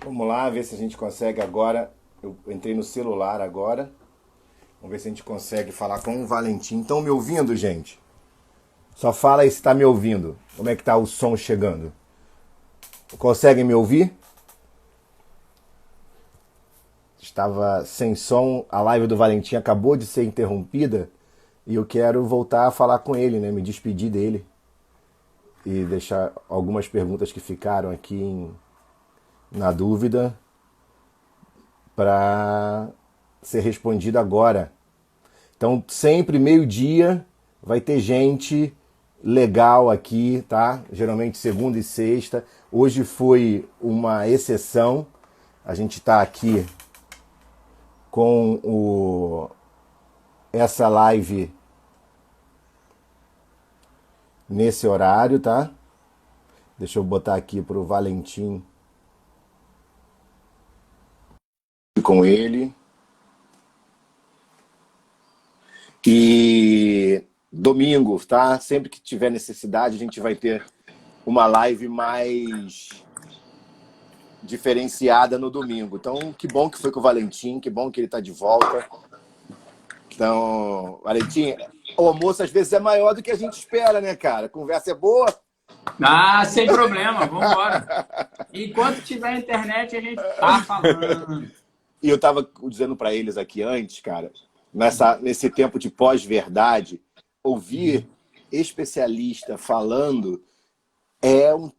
Vamos lá, ver se a gente consegue agora. Eu entrei no celular agora. Vamos ver se a gente consegue falar com o Valentim. Estão me ouvindo, gente? Só fala aí se está me ouvindo. Como é que tá o som chegando? Conseguem me ouvir? Estava sem som, a live do Valentim acabou de ser interrompida e eu quero voltar a falar com ele, né? Me despedir dele e deixar algumas perguntas que ficaram aqui na dúvida para ser respondido agora. Então, sempre meio-dia vai ter gente legal aqui, tá? Geralmente segunda e sexta. Hoje foi uma exceção. A gente está aqui com essa live nesse horário, tá? Deixa eu botar aqui pro Valentim com ele. E domingo, tá? Sempre que tiver necessidade, a gente vai ter uma live mais diferenciada no domingo. Então, que bom que foi com o Valentim, que bom que ele tá de volta. Então, Valentim, o almoço às vezes é maior do que a gente espera, né, cara? A conversa é boa. Ah, sem problema, vamos embora. Enquanto tiver internet, a gente tá falando. E eu tava dizendo para eles aqui antes, cara, nesse tempo de pós-verdade, ouvir especialista falando é um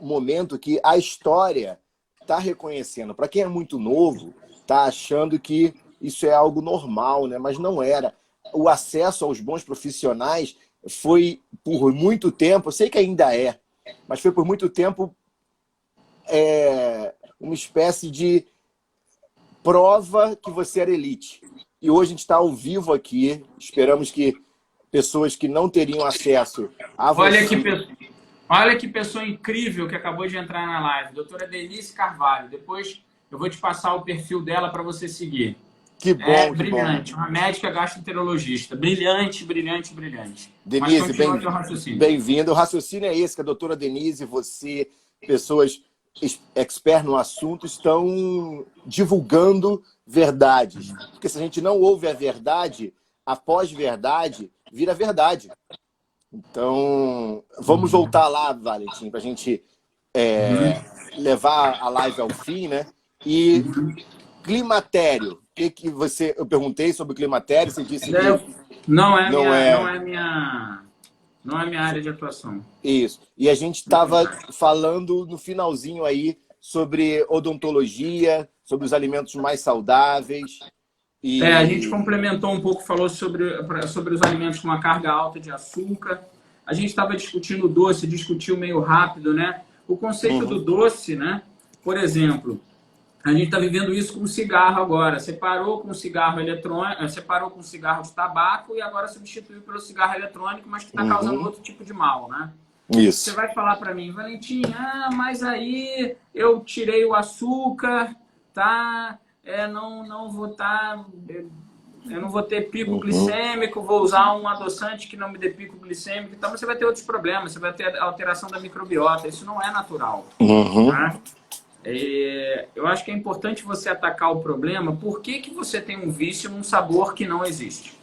momento que a história está reconhecendo. Para quem é muito novo, está achando que isso é algo normal, né? Mas não era. O acesso aos bons profissionais foi por muito tempo, eu sei que ainda é, mas foi por muito tempo uma espécie de prova que você era elite. E hoje a gente está ao vivo aqui, esperamos que pessoas que não teriam acesso a Olha que, você... olha que pessoa incrível que acabou de entrar na live, doutora Denise Carvalho. Depois eu vou te passar o perfil dela para você seguir. Que É bom, que bom. brilhante, uma médica gastroenterologista. Brilhante, brilhante, brilhante. Mas Denise, continua teu raciocínio. bem-vindo. O raciocínio é esse, que a doutora Denise, você, pessoas expert no assunto, estão divulgando verdades. Porque se a gente não ouve a verdade, a pós-verdade vira verdade. Então, vamos voltar lá, Valentim, para a gente levar a live ao fim, né? E climatério. Que você, eu perguntei sobre o climatério, você disse que Não é não minha, não é é minha, não é minha área de atuação. isso. E a gente estava falando no finalzinho aí sobre odontologia, sobre os alimentos mais saudáveis. A gente E complementou um pouco, falou sobre os alimentos com uma carga alta de açúcar. A gente estava discutindo o doce, discutiu meio rápido, né? O conceito do doce, né? Por exemplo, a gente está vivendo isso com o cigarro agora. Você parou com o cigarro eletrônico, você parou com o cigarro de tabaco e agora substituiu pelo cigarro eletrônico, mas que está causando outro tipo de mal, né? Você isso. vai falar para mim, Valentim, mas aí eu tirei o açúcar, tá? Não vou eu não vou ter pico glicêmico, vou usar um adoçante que não me dê pico glicêmico, então você vai ter outros problemas, você vai ter alteração da microbiota, isso não é natural, Uhum. tá? Eu acho que é importante você atacar o problema. Por que que você tem um vício num sabor que não existe?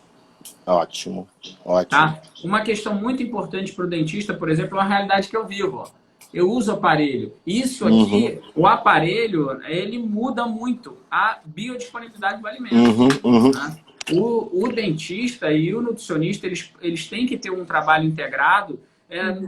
Ótimo, ótimo. Tá? Uma questão muito importante para o dentista, por exemplo, é uma realidade que eu vivo. Ó. Eu uso aparelho. Isso Uhum. aqui, o aparelho, ele muda muito a biodisponibilidade do alimento. Uhum. Uhum. Né? O dentista e o nutricionista, eles têm que ter um trabalho integrado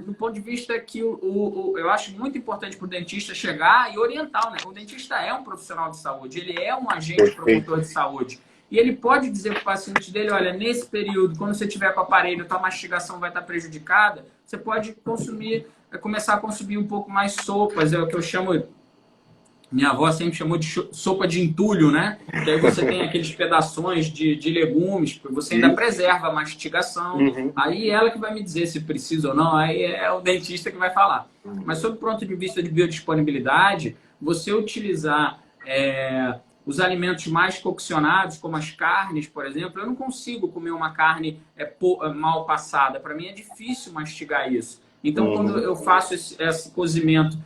do ponto de vista que eu acho muito importante para o dentista chegar e orientar. Né? O dentista é um profissional de saúde, ele é um agente Perfeito. promotor de saúde. E ele pode dizer para o paciente dele, olha, nesse período, quando você tiver com o aparelho, tua mastigação vai estar prejudicada, você pode começar a consumir um pouco mais sopas, é o que eu chamo, minha avó sempre chamou de sopa de entulho, né? Que aí você tem aqueles pedaços de legumes, porque você ainda preserva a mastigação. Uhum. Aí ela que vai me dizer se precisa ou não, aí é o dentista que vai falar. Mas sob o ponto de vista de biodisponibilidade, você utilizar os alimentos mais coccionados, como as carnes, por exemplo, eu não consigo comer uma carne mal passada. Para mim é difícil mastigar isso. Então, quando eu faço esse cozimento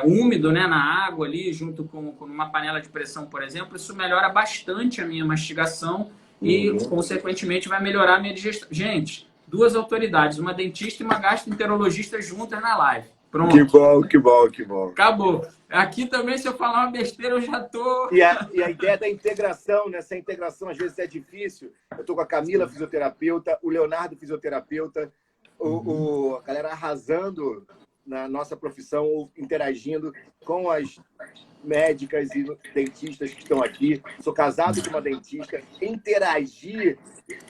úmido, né, na água ali, junto com uma panela de pressão, por exemplo, isso melhora bastante a minha mastigação e, consequentemente, vai melhorar a minha digestão. Gente, 2 autoridades, uma dentista e uma gastroenterologista juntas na live. Pronto. Que bom, que bom, que bom. Acabou. Aqui também, se eu falar uma besteira, eu já tô... E a ideia da integração, né? Essa integração às vezes é difícil. Eu tô com a Camila, fisioterapeuta, o Leonardo, fisioterapeuta, a galera arrasando na nossa profissão, interagindo com as médicas e dentistas que estão aqui. Sou casado com uma dentista. Interagir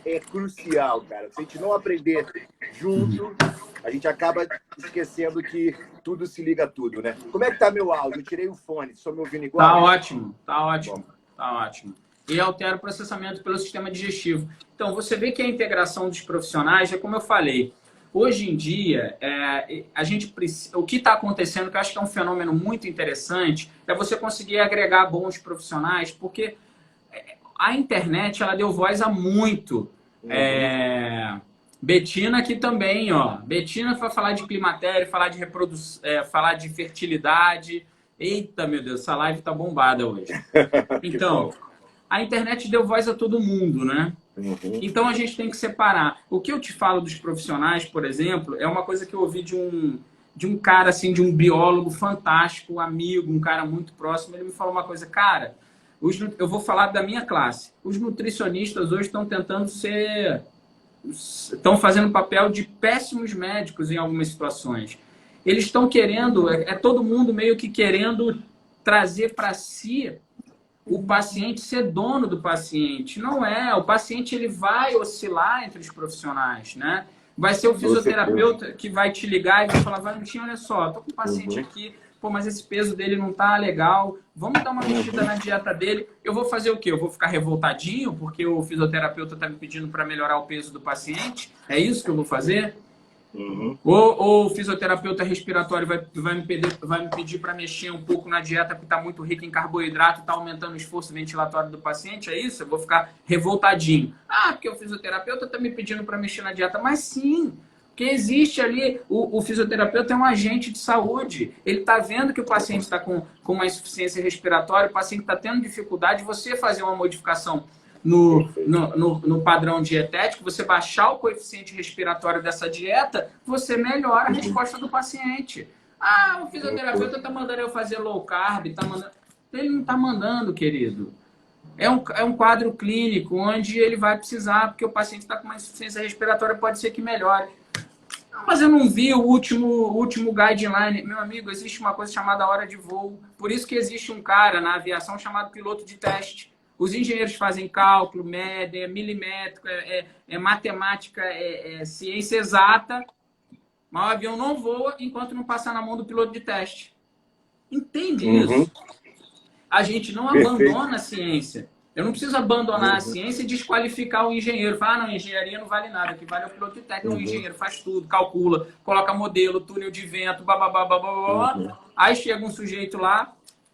é crucial, cara. Se a gente não aprender junto, a gente acaba esquecendo que tudo se liga a tudo, né? Como é que tá meu áudio? Eu tirei o fone. Estou me ouvindo igual? Tá ótimo, tá ótimo, bom. Tá ótimo. E altera o processamento pelo sistema digestivo. Então, você vê que a integração dos profissionais, é como eu falei, hoje em dia, a gente o que está acontecendo, que eu acho que é um fenômeno muito interessante, é você conseguir agregar bons profissionais, porque a internet ela deu voz a muito. Betina aqui também, ó. Betina vai falar de climatério, falar de reprodução, falar de fertilidade. Eita, meu Deus, essa live tá bombada hoje. Então, a internet deu voz a todo mundo, né? Então a gente tem que separar. O que eu te falo dos profissionais, por exemplo, é uma coisa que eu ouvi de um cara, assim, de um biólogo fantástico, um amigo, um cara muito próximo. Ele me falou uma coisa, cara, eu vou falar da minha classe. Os nutricionistas hoje estão tentando estão fazendo papel de péssimos médicos em algumas situações. Eles estão querendo, todo mundo meio que querendo trazer para si o paciente, ser dono do paciente. Não é, o paciente ele vai oscilar entre os profissionais, né? Vai ser o fisioterapeuta que vai te ligar e vai falar, Valentim, olha só, tô com um paciente aqui, pô, mas esse peso dele não tá legal, vamos dar uma mexida na dieta dele. Eu vou fazer o quê? Eu vou ficar revoltadinho porque o fisioterapeuta tá me pedindo para melhorar o peso do paciente? É isso que eu vou fazer? Ou o fisioterapeuta respiratório vai me pedir para mexer um pouco na dieta que está muito rica em carboidrato, está aumentando o esforço ventilatório do paciente, é isso? Eu vou ficar revoltadinho. Ah, porque o fisioterapeuta está me pedindo para mexer na dieta. Mas sim, porque existe ali, o fisioterapeuta é um agente de saúde. Ele está vendo que o paciente está com uma insuficiência respiratória, o paciente está tendo dificuldade, você fazer uma modificação no padrão dietético, você baixar o coeficiente respiratório dessa dieta, você melhora a resposta do paciente. Ah, o fisioterapeuta está mandando eu fazer low carb, ele não está mandando, querido. É um quadro clínico onde ele vai precisar, porque o paciente está com uma insuficiência respiratória, pode ser que melhore. Mas eu não vi o último guideline. Meu amigo, existe uma coisa chamada hora de voo. Por isso que existe um cara na aviação chamado piloto de teste. Os engenheiros fazem cálculo, medem, é milimétrico, é matemática, é ciência exata, mas o avião não voa enquanto não passar na mão do piloto de teste. Entende isso? A gente não abandona a ciência. Eu não preciso abandonar a ciência e desqualificar o engenheiro. Falar, não, engenharia não vale nada, o que vale é o piloto de teste. O engenheiro faz tudo, calcula, coloca modelo, túnel de vento, babá. Aí chega um sujeito lá,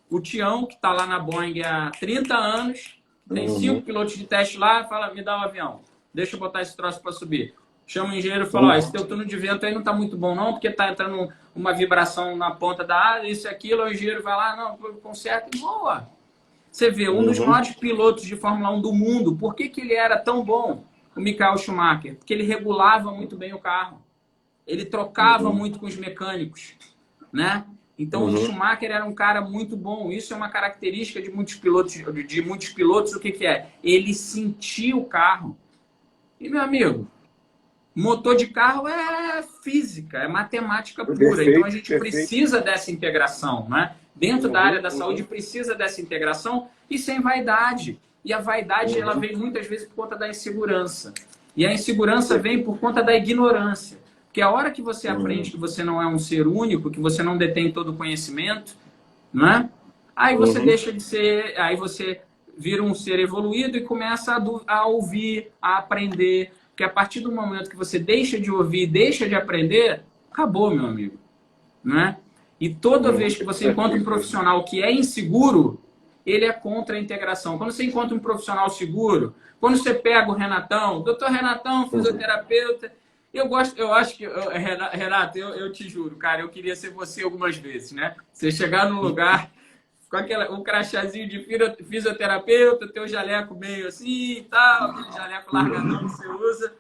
o Tião, que está lá na Boeing há 30 anos, tem 5 pilotos de teste lá, fala, me dá o avião, deixa eu botar esse troço para subir. Chama o engenheiro e fala, esse teu túnel de vento aí não está muito bom não, porque está entrando uma vibração na ponta da asa, isso e aquilo, o engenheiro vai lá, não, conserta e voa. Você vê, um dos maiores pilotos de Fórmula 1 do mundo, por que ele era tão bom? O Michael Schumacher, porque ele regulava muito bem o carro. Ele trocava muito com os mecânicos, né? Então, o Schumacher era um cara muito bom. Isso é uma característica de muitos pilotos. O que é? Ele sentia o carro. E, meu amigo, motor de carro é física, é matemática pura. Perfeito, então, a gente precisa dessa integração, né? Dentro da área da saúde, precisa dessa integração e sem vaidade. E a vaidade, ela vem muitas vezes por conta da insegurança. E a insegurança vem por conta da ignorância. Porque a hora que você aprende que você não é um ser único, que você não detém todo o conhecimento, né? Aí você deixa de ser, aí você vira um ser evoluído e começa a ouvir, a aprender. Porque a partir do momento que você deixa de ouvir, deixa de aprender, acabou, meu amigo, né? E toda vez que você encontra um profissional que é inseguro, ele é contra a integração. Quando você encontra um profissional seguro, quando você pega o Renatão, doutor Renatão, fisioterapeuta, Eu acho que, Renato, eu te juro, cara, eu queria ser você algumas vezes, né? Você chegar num lugar com um crachazinho de fisioterapeuta, teu jaleco meio assim e tal, aquele jaleco largadão que você usa.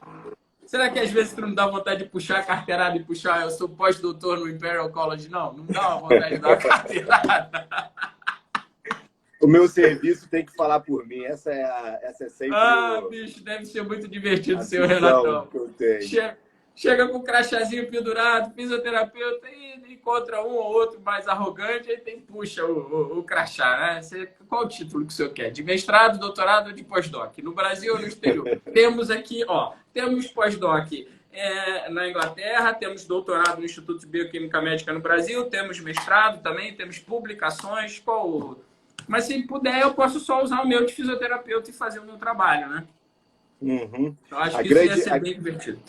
Será que às vezes tu não dá vontade de puxar a carteirada e puxar, eu sou pós-doutor no Imperial College? Não, não dá uma vontade de dar a carteirada. O meu serviço tem que falar por mim. Essa é sempre bicho, deve ser muito divertido, a seu visão Renatão. que eu tenho. Chega com o crachazinho pendurado, fisioterapeuta, e encontra um ou outro mais arrogante, aí puxa o crachá, né? Qual o título que o senhor quer? De mestrado, doutorado ou de pós-doc? No Brasil ou no exterior? Temos aqui, temos pós-doc na Inglaterra, temos doutorado no Instituto de Bioquímica Médica no Brasil, temos mestrado também, temos publicações, mas se puder, eu posso só usar o meu de fisioterapeuta e fazer o meu trabalho, né? Uhum. Eu acho que isso ia ser bem divertido.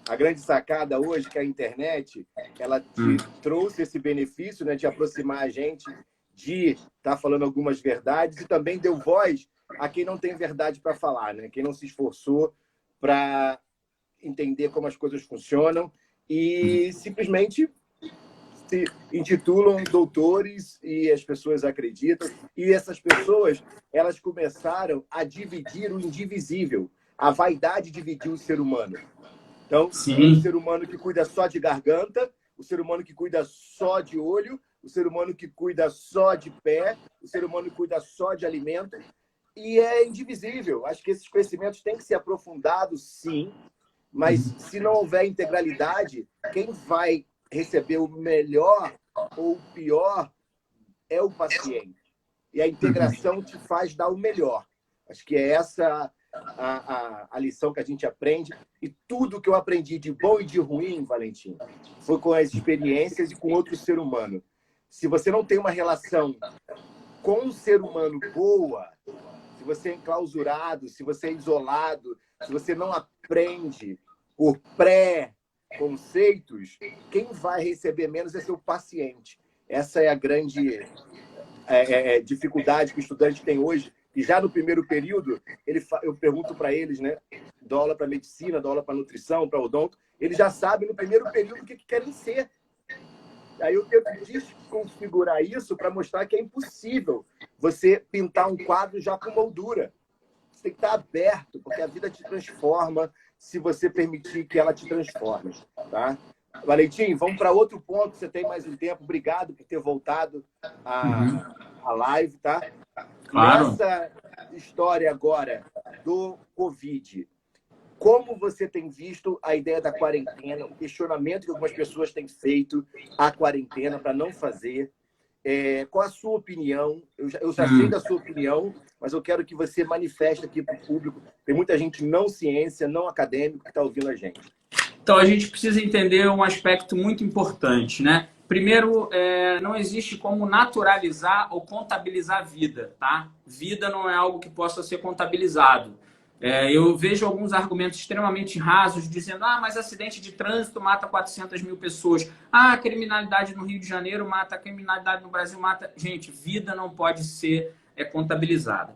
A grande sacada hoje que a internet, ela te trouxe esse benefício, né, de aproximar a gente, de estar falando algumas verdades, e também deu voz a quem não tem verdade para falar, né? Quem não se esforçou para entender como as coisas funcionam e simplesmente se intitulam doutores e as pessoas acreditam. E essas pessoas, elas começaram a dividir o indivisível. A vaidade dividiu o ser humano. Então, o ser humano que cuida só de garganta, o ser humano que cuida só de olho, o ser humano que cuida só de pé, o ser humano que cuida só de alimento. E é indivisível. Acho que esses conhecimentos têm que ser aprofundados, sim, mas se não houver integralidade, quem vai receber o melhor ou o pior é o paciente. E a integração te faz dar o melhor. Acho que é essa a lição que a gente aprende. E tudo que eu aprendi de bom e de ruim, Valentim, foi com as experiências e com outro ser humano. Se você não tem uma relação com um ser humano boa, se você é enclausurado, se você é isolado, se você não aprende por pré-conceitos, quem vai receber menos é seu paciente. Essa é a grande dificuldade que o estudante tem hoje. E já no primeiro período, eu pergunto para eles, né? Dou aula para medicina, dou aula para nutrição, para odonto. Eles já sabem no primeiro período o que querem ser. Aí eu tento desconfigurar isso para mostrar que é impossível você pintar um quadro já com moldura. Você tem que estar aberto, porque a vida te transforma se você permitir que ela te transforme. Tá? Valentim, vamos para outro ponto. Você tem mais um tempo. Obrigado por ter voltado à live, tá? Claro. Nessa história agora do Covid, como você tem visto a ideia da quarentena, o questionamento que algumas pessoas têm feito à quarentena para não fazer? Qual a sua opinião? Eu já sei da sua opinião, mas eu quero que você manifeste aqui para o público. Tem muita gente não ciência, não acadêmico que está ouvindo a gente. Então, a gente precisa entender um aspecto muito importante, né? Primeiro, não existe como naturalizar ou contabilizar a vida, tá? Vida não é algo que possa ser contabilizado. Eu vejo alguns argumentos extremamente rasos dizendo mas acidente de trânsito mata 400 mil pessoas. A criminalidade no Rio de Janeiro mata, a criminalidade no Brasil mata. Gente, vida não pode ser contabilizada.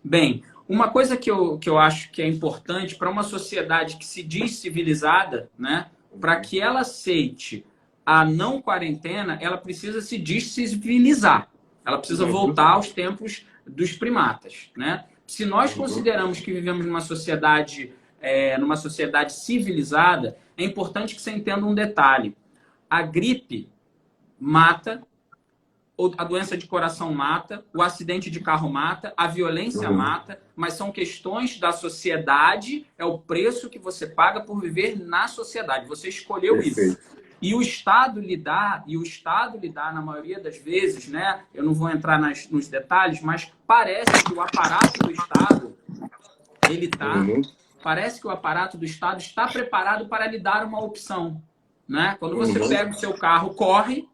Bem, uma coisa que eu acho que é importante para uma sociedade que se diz civilizada, né, para que ela aceite a não quarentena, ela precisa se descivilizar. Ela precisa voltar aos tempos dos primatas, né? Se nós consideramos que vivemos numa sociedade civilizada, é importante que você entenda um detalhe. A gripe mata, a doença de coração mata, o acidente de carro mata, a violência mata, mas são questões da sociedade, é o preço que você paga por viver na sociedade. Você escolheu isso. E o Estado lhe dá, na maioria das vezes, né? Eu não vou entrar nos detalhes, mas parece que o aparato do Estado, parece que o aparato do Estado está preparado para lhe dar uma opção, né? Quando você pega o seu carro, corre,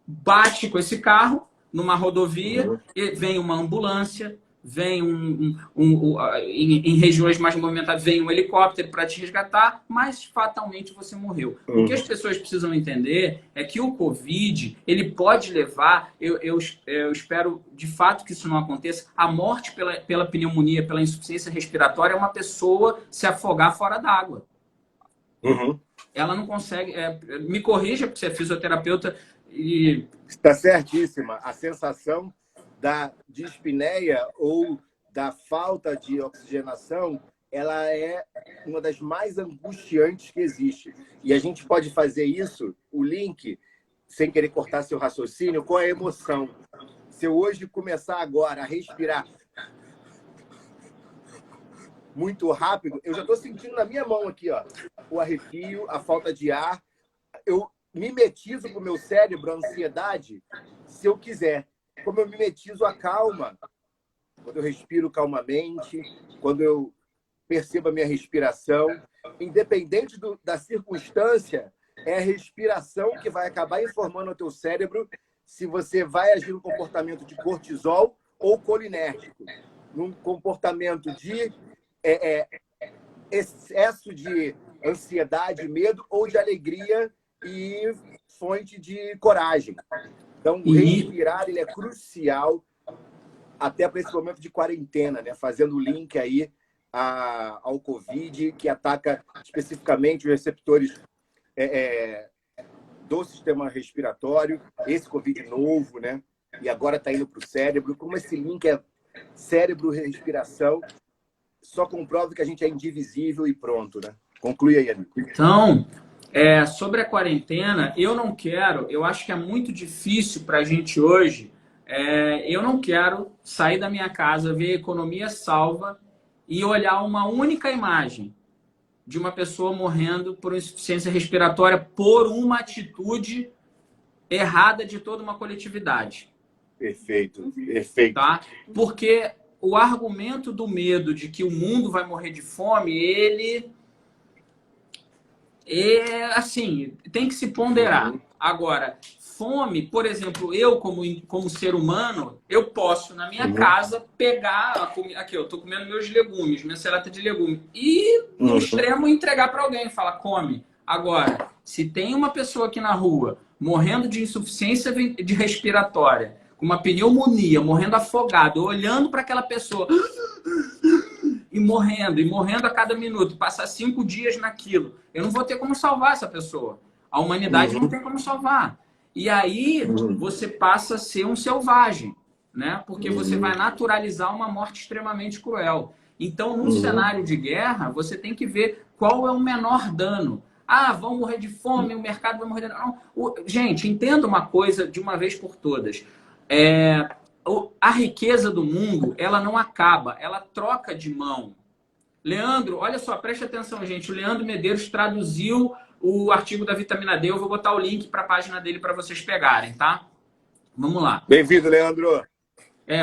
bate com esse carro numa rodovia, e vem uma ambulância, vem em regiões mais movimentadas, vem um helicóptero para te resgatar, mas fatalmente você morreu. O que as pessoas precisam entender é que o Covid, ele pode levar, eu espero de fato que isso não aconteça, a morte pela pneumonia, pela insuficiência respiratória, é uma pessoa se afogar fora d'água. Uhum. Ela não consegue... me corrija, porque você é fisioterapeuta e... Está certíssima. A sensação da dispneia ou da falta de oxigenação, ela é uma das mais angustiantes que existe. E a gente pode fazer isso, o link, sem querer cortar seu raciocínio, com a emoção. Se eu hoje começar agora a respirar muito rápido, eu já estou sentindo na minha mão aqui, ó, o arrepio, a falta de ar. Eu mimetizo com o meu cérebro a ansiedade, se eu quiser. Como eu mimetizo a calma, quando eu respiro calmamente, quando eu percebo a minha respiração, independente da circunstância, é a respiração que vai acabar informando ao teu cérebro se você vai agir no comportamento de cortisol ou colinérgico, num comportamento de excesso de ansiedade, medo ou de alegria e fonte de coragem. Então, o respirar ele é crucial até para esse momento de quarentena, né? Fazendo o link aí ao Covid, que ataca especificamente os receptores do sistema respiratório, esse Covid novo, né? E agora está indo para o cérebro. Como esse link é cérebro-respiração, só comprova que a gente é indivisível e pronto, né? Conclui aí, amigo. Então, sobre a quarentena, eu acho que é muito difícil para a gente hoje, eu não quero sair da minha casa, ver a economia salva e olhar uma única imagem de uma pessoa morrendo por insuficiência respiratória por uma atitude errada de toda uma coletividade. Perfeito, perfeito. Tá? Porque o argumento do medo de que o mundo vai morrer de fome, ele assim, tem que se ponderar. Agora, fome, por exemplo, eu como ser humano, eu posso na minha casa pegar, aqui eu tô comendo meus legumes, minha salada de legumes, e no extremo entregar para alguém, falar, come. Agora, se tem uma pessoa aqui na rua morrendo de insuficiência de respiratória, com uma pneumonia, morrendo afogado, olhando para aquela pessoa e morrendo a cada minuto, passar 5 dias naquilo, eu não vou ter como salvar essa pessoa. A humanidade não tem como salvar. E aí você passa a ser um selvagem, né? Porque você vai naturalizar uma morte extremamente cruel. Então, num cenário de guerra, você tem que ver qual é o menor dano. Ah, vão morrer de fome, o mercado vai morrer de... Não. Gente, entenda uma coisa de uma vez por todas. A riqueza do mundo, ela não acaba, ela troca de mão. Leandro, olha só, preste atenção, gente. O Leandro Medeiros traduziu o artigo da vitamina D. Eu vou botar o link para a página dele para vocês pegarem, tá? Vamos lá. Bem-vindo, Leandro.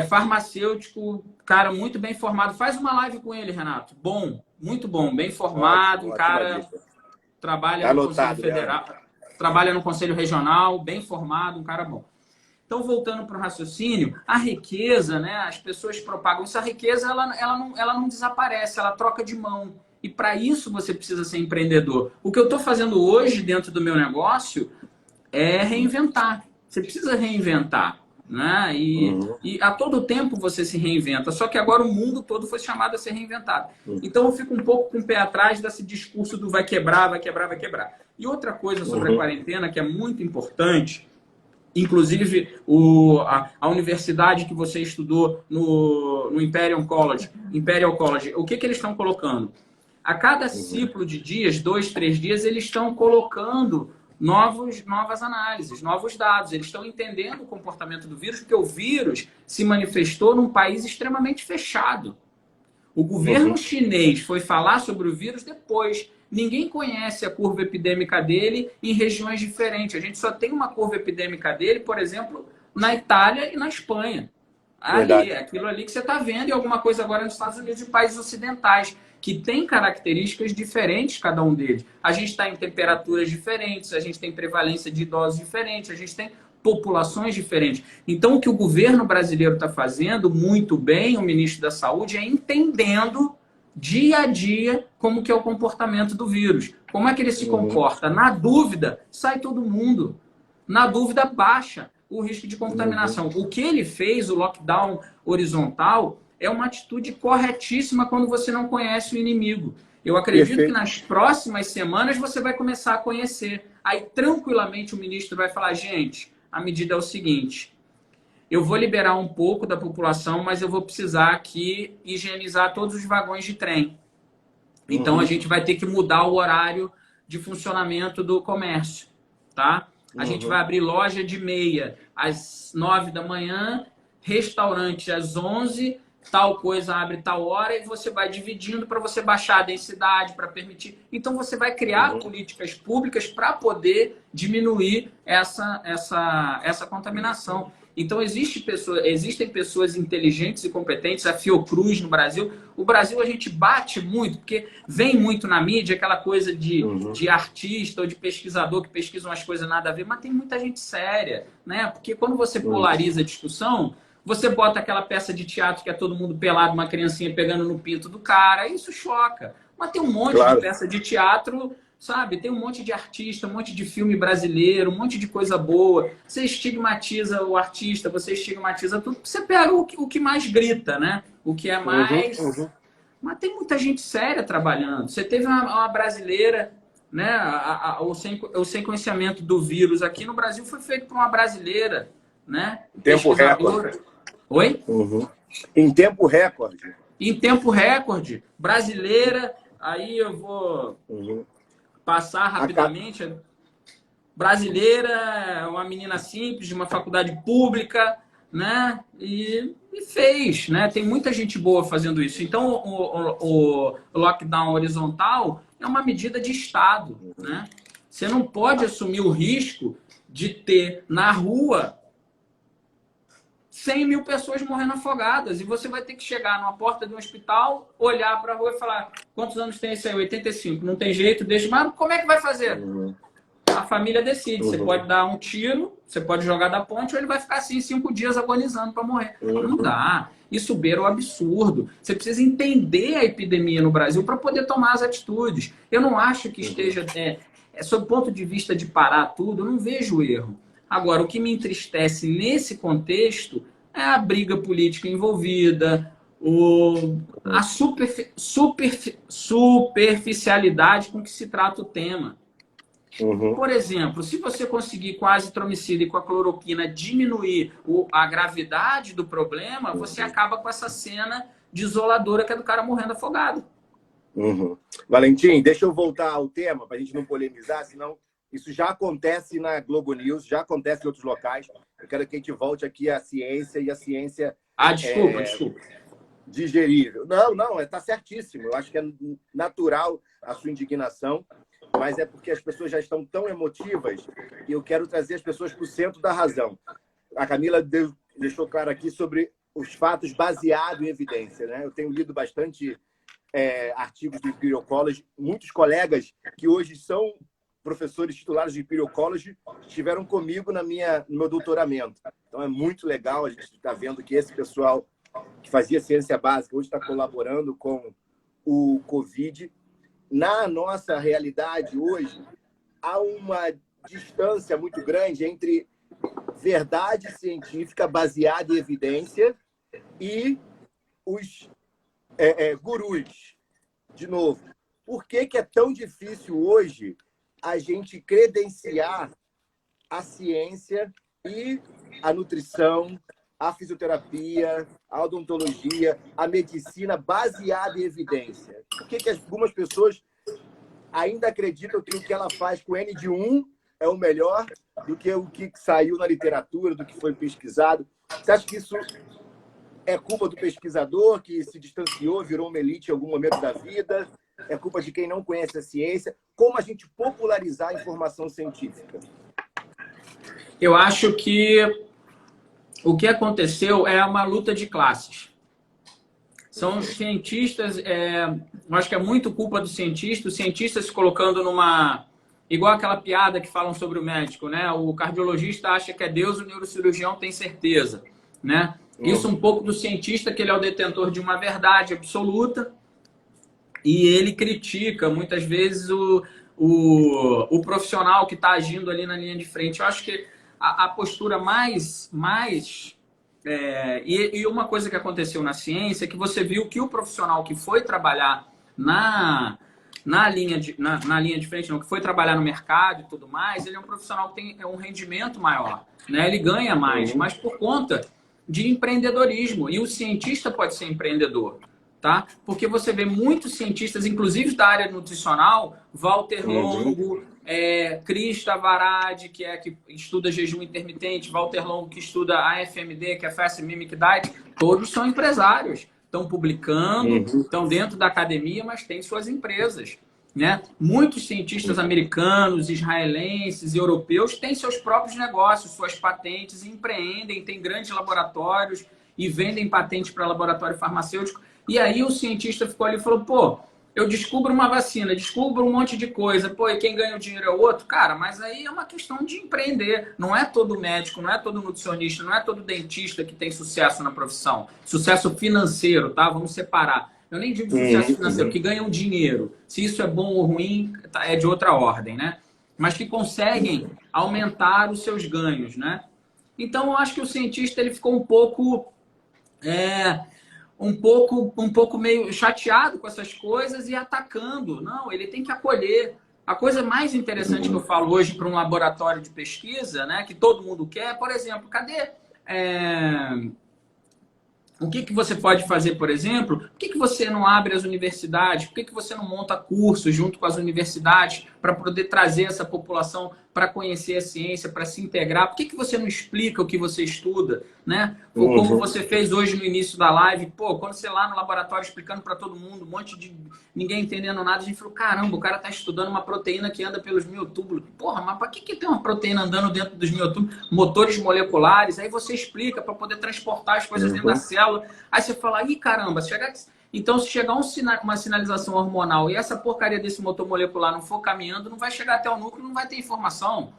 Farmacêutico, cara muito bem formado. Faz uma live com ele, Renato. Bom, muito bom, bem formado. Ótimo, cara trabalha no Conselho Federal, trabalha no Conselho Regional, bem formado, um cara bom. Então, voltando para o raciocínio, a riqueza, né? As pessoas propagam isso. A riqueza, ela não desaparece, ela troca de mão. E para isso você precisa ser empreendedor. O que eu estou fazendo hoje dentro do meu negócio é reinventar. Você precisa reinventar, né? E a todo tempo você se reinventa. Só que agora o mundo todo foi chamado a ser reinventado. Então eu fico um pouco com o pé atrás desse discurso do vai quebrar, vai quebrar, vai quebrar. E outra coisa sobre a quarentena que é muito importante, inclusive a universidade que você estudou no Imperial College, o que eles estão colocando? A cada ciclo de dias, 2, 3 dias, eles estão colocando novas análises, novos dados. Eles estão entendendo o comportamento do vírus, porque o vírus se manifestou num país extremamente fechado. O governo chinês foi falar sobre o vírus depois. Ninguém conhece a curva epidêmica dele em regiões diferentes. A gente só tem uma curva epidêmica dele, por exemplo, na Itália e na Espanha. Aquilo ali que você está vendo e alguma coisa agora nos Estados Unidos e países ocidentais, que tem características diferentes, cada um deles. A gente está em temperaturas diferentes, a gente tem prevalência de idosos diferentes, a gente tem populações diferentes. Então, o que o governo brasileiro está fazendo muito bem, o ministro da Saúde, é entendendo dia a dia como que é o comportamento do vírus. Como é que ele se comporta? Na dúvida, sai todo mundo. Na dúvida, baixa o risco de contaminação. O que ele fez, o lockdown horizontal, é uma atitude corretíssima quando você não conhece o inimigo. Eu acredito Perfeito. que nas próximas semanas você vai começar a conhecer. Aí, tranquilamente, o ministro vai falar, gente, a medida é o seguinte, eu vou liberar um pouco da população, mas eu vou precisar aqui higienizar todos os vagões de trem. Então, a gente vai ter que mudar o horário de funcionamento do comércio, tá? A gente vai abrir loja de meia às 9 da manhã, restaurante às 11, tal coisa abre tal hora, e você vai dividindo para você baixar a densidade, para permitir. Então, você vai criar políticas públicas para poder diminuir essa contaminação. Então, existem pessoas inteligentes e competentes, a Fiocruz no Brasil. O Brasil a gente bate muito, porque vem muito na mídia aquela coisa de artista ou de pesquisador que pesquisa umas coisas nada a ver, mas tem muita gente séria, né? Porque quando você polariza a discussão, você bota aquela peça de teatro que é todo mundo pelado, uma criancinha pegando no pinto do cara, isso choca. Mas tem um monte de peça de teatro, sabe? Tem um monte de artista, um monte de filme brasileiro, um monte de coisa boa. Você estigmatiza o artista, você estigmatiza tudo. Você pega o que mais grita, né? O que é mais... Mas tem muita gente séria trabalhando. Você teve uma brasileira, né? O sequenciamento do vírus aqui no Brasil foi feito por uma brasileira, né? Tempo recorde. Oi? Em tempo recorde. Em tempo recorde. Brasileira, aí eu vou passar rapidamente. Brasileira, uma menina simples, de uma faculdade pública, né? E fez, né? Tem muita gente boa fazendo isso. Então, o lockdown horizontal é uma medida de Estado, né? Você não pode assumir o risco de ter na rua 100 mil pessoas morrendo afogadas. E você vai ter que chegar numa porta de um hospital, olhar para a rua e falar: quantos anos tem esse aí? 85. Não tem jeito, deixa. Mas como é que vai fazer? A família decide. Você pode dar um tiro, você pode jogar da ponte, ou ele vai ficar assim 5 dias agonizando para morrer. Não dá. Isso beira o absurdo. Você precisa entender a epidemia no Brasil para poder tomar as atitudes. Eu não acho que esteja... sob o ponto de vista de parar tudo, eu não vejo erro. Agora, o que me entristece nesse contexto é a briga política envolvida, a superficialidade com que se trata o tema. Por exemplo, se você conseguir com a azitromicina e com a cloroquina diminuir a gravidade do problema, você acaba com essa cena desoladora que é do cara morrendo afogado. Valentim, deixa eu voltar ao tema para a gente não polemizar, senão isso já acontece na Globo News, já acontece em outros locais. Eu quero que a gente volte aqui à ciência e a ciência... Desculpa. Digerível. Não, está certíssimo. Eu acho que é natural a sua indignação, mas é porque as pessoas já estão tão emotivas e eu quero trazer as pessoas para o centro da razão. A Camila deixou claro aqui sobre os fatos baseados em evidência, né? Eu tenho lido bastante artigos do Imperial College. Muitos colegas que hoje são professores titulares de Imperial College estiveram comigo no meu doutoramento. Então é muito legal a gente estar vendo que esse pessoal que fazia ciência básica hoje está colaborando com o Covid. Na nossa realidade hoje, há uma distância muito grande entre verdade científica baseada em evidência e os gurus. De novo, por que é tão difícil hoje a gente credenciar a ciência e a nutrição, a fisioterapia, a odontologia, a medicina baseada em evidência? Por que algumas pessoas ainda acreditam que o que ela faz com N de 1 é o melhor do que o que saiu na literatura, do que foi pesquisado? Você acha que isso é culpa do pesquisador que se distanciou, virou uma elite em algum momento da vida? É culpa de quem não conhece a ciência? Como a gente popularizar a informação científica? Eu acho que o que aconteceu é uma luta de classes. São os cientistas, eu acho que é muito culpa do cientista, os cientistas se colocando numa... Igual aquela piada que falam sobre o médico, né? O cardiologista acha que é Deus, o neurocirurgião tem certeza, né? Isso um pouco do cientista, que ele é o detentor de uma verdade absoluta e ele critica, muitas vezes, o profissional que está agindo ali na linha de frente. Eu acho que a postura mais e uma coisa que aconteceu na ciência é que você viu que o profissional que foi trabalhar na linha de frente, não, que foi trabalhar no mercado e tudo mais, ele é um profissional que tem um rendimento maior, né? Ele ganha mais, mas por conta de empreendedorismo. E o cientista pode ser empreendedor, tá? Porque você vê muitos cientistas, inclusive da área nutricional, Walter Longo, Cris Tavaradi, que estuda jejum intermitente, Walter Longo, que estuda AFMD, que é Fast Mimic Diet, todos são empresários. Estão publicando, estão dentro da academia, mas têm suas empresas, né? Muitos cientistas americanos, israelenses e europeus têm seus próprios negócios, suas patentes, e empreendem, têm grandes laboratórios e vendem patentes para laboratório farmacêutico. E aí o cientista ficou ali e falou, pô, eu descubro uma vacina, descubro um monte de coisa, pô, e quem ganha o dinheiro é o outro? Cara, mas aí é uma questão de empreender. Não é todo médico, não é todo nutricionista, não é todo dentista que tem sucesso na profissão. Sucesso financeiro, tá? Vamos separar. Eu nem digo sucesso financeiro, que ganham dinheiro. Se isso é bom ou ruim, é de outra ordem, né? Mas que conseguem aumentar os seus ganhos, né? Então, eu acho que o cientista ele ficou um pouco meio chateado com essas coisas e atacando. Não, ele tem que acolher. A coisa mais interessante que eu falo hoje para um laboratório de pesquisa, né, que todo mundo quer, por exemplo, cadê... O que você pode fazer, por exemplo? Por que você não abre as universidades? Por que você não monta cursos junto com as universidades para poder trazer essa população para conhecer a ciência, para se integrar? Por que você não explica o que você estuda? Né? Ou como você fez hoje no início da live, pô, quando você lá no laboratório explicando para todo mundo, um monte de ninguém entendendo nada, a gente falou, caramba, o cara está estudando uma proteína que anda pelos miotúbulos. Porra, mas para que tem uma proteína andando dentro dos miotúbulos? Motores moleculares, aí você explica para poder transportar as coisas dentro da célula. Aí você fala, ih, caramba, então se chegar uma sinalização hormonal e essa porcaria desse motor molecular não for caminhando, não vai chegar até o núcleo, não vai ter informação.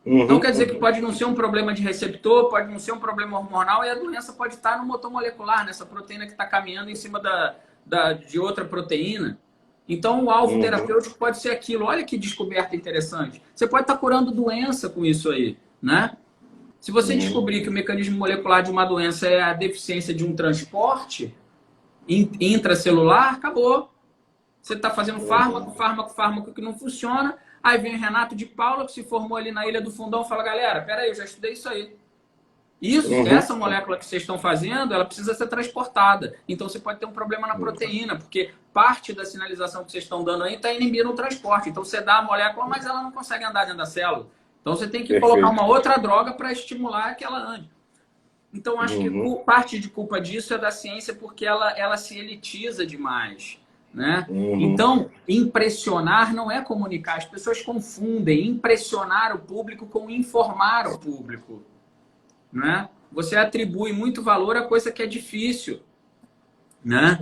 Então quer dizer que pode não ser um problema de receptor, pode não ser um problema hormonal e a doença pode estar no motor molecular, nessa proteína que está caminhando em cima de outra proteína. Então o alvo terapêutico pode ser aquilo. Olha que descoberta interessante. Você pode estar curando doença com isso aí, né? Se você descobrir que o mecanismo molecular de uma doença é a deficiência de um transporte intracelular, acabou. Você está fazendo fármaco que não funciona. Aí vem o Renato de Paula, que se formou ali na Ilha do Fundão, e fala, galera, peraí, eu já estudei isso aí. Essa molécula que vocês estão fazendo, ela precisa ser transportada. Então você pode ter um problema na proteína, porque parte da sinalização que vocês estão dando aí está inibindo o transporte. Então você dá a molécula, mas ela não consegue andar dentro da célula. Então você tem que colocar uma outra droga para estimular que ela ande. Então acho que parte de culpa disso é da ciência, porque ela se elitiza demais. Né? Então, impressionar não é comunicar. As pessoas confundem impressionar o público com informar o público. Né? Você atribui muito valor a coisa que é difícil. Né?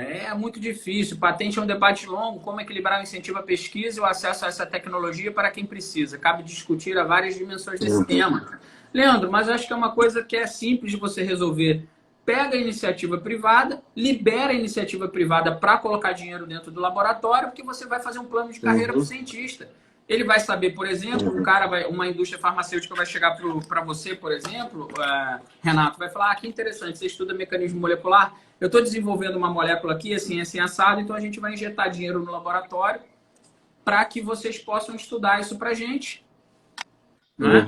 É muito difícil. Patente é um debate longo. Como equilibrar o incentivo à pesquisa e o acesso a essa tecnologia para quem precisa? Cabe discutir a várias dimensões desse tema. Leandro, mas eu acho que é uma coisa que é simples de você resolver. Pega a iniciativa privada, libera a iniciativa privada para colocar dinheiro dentro do laboratório, porque você vai fazer um plano de carreira para o cientista. Ele vai saber, por exemplo, uma indústria farmacêutica vai chegar para você, por exemplo, Renato, vai falar, que interessante, você estuda mecanismo molecular, eu estou desenvolvendo uma molécula aqui, assim assado, então a gente vai injetar dinheiro no laboratório para que vocês possam estudar isso para a gente. Né?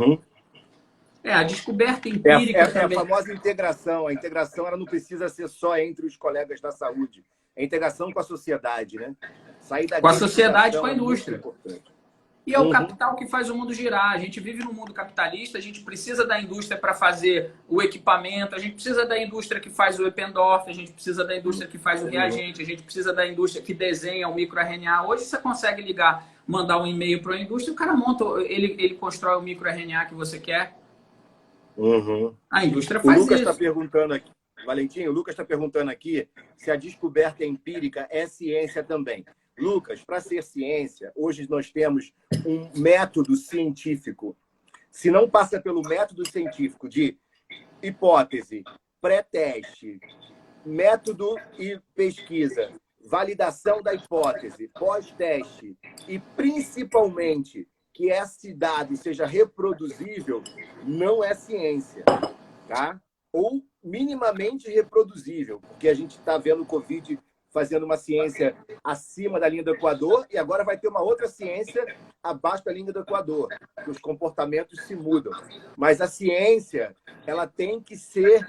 A descoberta empírica também. A famosa integração. A integração ela não precisa ser só entre os colegas da saúde. É a integração com a sociedade, né? Sair da com a sociedade, com a indústria. É e é o capital que faz o mundo girar. A gente vive num mundo capitalista, a gente precisa da indústria para fazer o equipamento, a gente precisa da indústria que faz o Eppendorf, a gente precisa da indústria que faz o reagente, a gente precisa da indústria que desenha o microRNA. Hoje você consegue ligar, mandar um e-mail para a indústria, o cara monta, ele constrói o microRNA que você quer. A indústria faz isso. O Lucas está perguntando aqui, Valentim, o Lucas está perguntando aqui se a descoberta empírica é ciência também. Lucas, para ser ciência, hoje nós temos um método científico. Se não passa pelo método científico de hipótese, pré-teste, método e pesquisa, validação da hipótese, pós-teste e, principalmente, que esse dado seja reproduzível, não é ciência, tá? Ou minimamente reproduzível, porque a gente está vendo o Covid fazendo uma ciência acima da linha do Equador e agora vai ter uma outra ciência abaixo da linha do Equador, que os comportamentos se mudam. Mas a ciência, ela tem que ser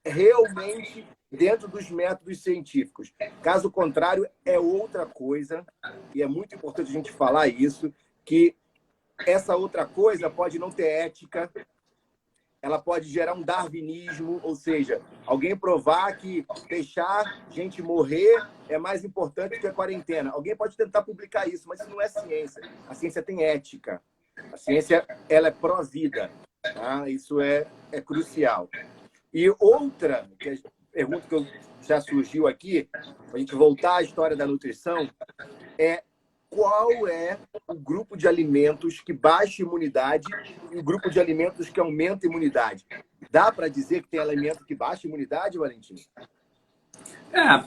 realmente dentro dos métodos científicos. Caso contrário, é outra coisa, e é muito importante a gente falar isso, que essa outra coisa pode não ter ética, ela pode gerar um darwinismo, ou seja, alguém provar que deixar gente morrer é mais importante que a quarentena. Alguém pode tentar publicar isso, mas isso não é ciência. A ciência tem ética. A ciência, ela é pró-vida. Tá? Isso é crucial. E outra pergunta que já surgiu aqui, para a gente voltar à história da nutrição, é qual é o grupo de alimentos que baixa a imunidade e o grupo de alimentos que aumenta a imunidade? Dá para dizer que tem alimento que baixa a imunidade, Valentim?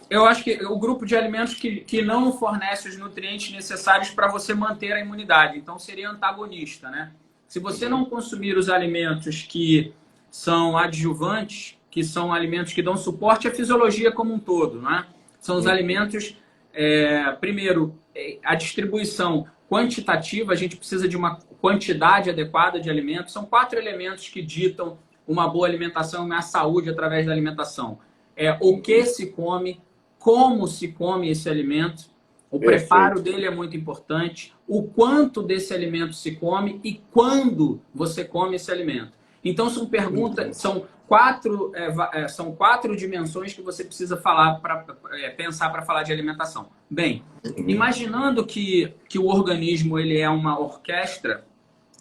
Eu acho que o grupo de alimentos que não fornece os nutrientes necessários para você manter a imunidade, então seria antagonista, né? Se você não consumir os alimentos que são adjuvantes, que são alimentos que dão suporte à fisiologia como um todo, né? São os alimentos, primeiro, a distribuição quantitativa, a gente precisa de uma quantidade adequada de alimentos. São 4 elementos que ditam uma boa alimentação e uma saúde através da alimentação. O que se come, como se come esse alimento, o preparo dele é muito importante, o quanto desse alimento se come e quando você come esse alimento. Então, são perguntas, são 4 dimensões que você precisa pensar para falar de alimentação. Bem, imaginando que o organismo ele é uma orquestra,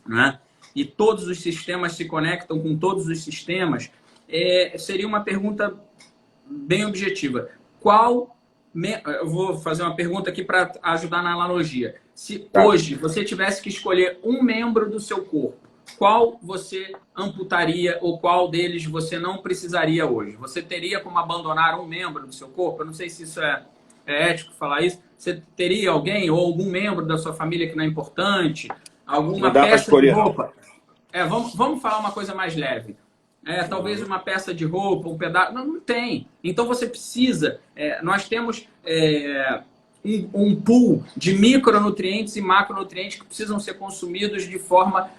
né? E todos os sistemas se conectam com todos os sistemas, seria uma pergunta bem objetiva. Eu vou fazer uma pergunta aqui para ajudar na analogia. Se hoje você tivesse que escolher um membro do seu corpo, qual você amputaria ou qual deles você não precisaria hoje? Você teria como abandonar um membro do seu corpo? Eu não sei se isso é ético falar isso. Você teria alguém ou algum membro da sua família que não é importante? Alguma peça de roupa? Vamos falar uma coisa mais leve. Talvez uma peça de roupa, um pedaço... Não tem. Então você precisa... nós temos um pool de micronutrientes e macronutrientes que precisam ser consumidos de forma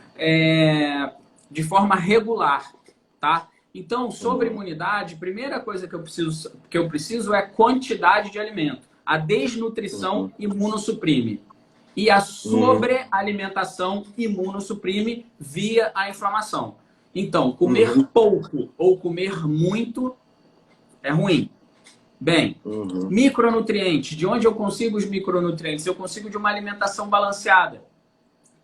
regular, tá? Então, sobre imunidade, a primeira coisa que eu preciso é quantidade de alimento. A desnutrição imunossuprime. E a sobrealimentação imunossuprime via a inflamação. Então, comer pouco ou comer muito é ruim. Bem, micronutrientes. De onde eu consigo os micronutrientes? Eu consigo de uma alimentação balanceada,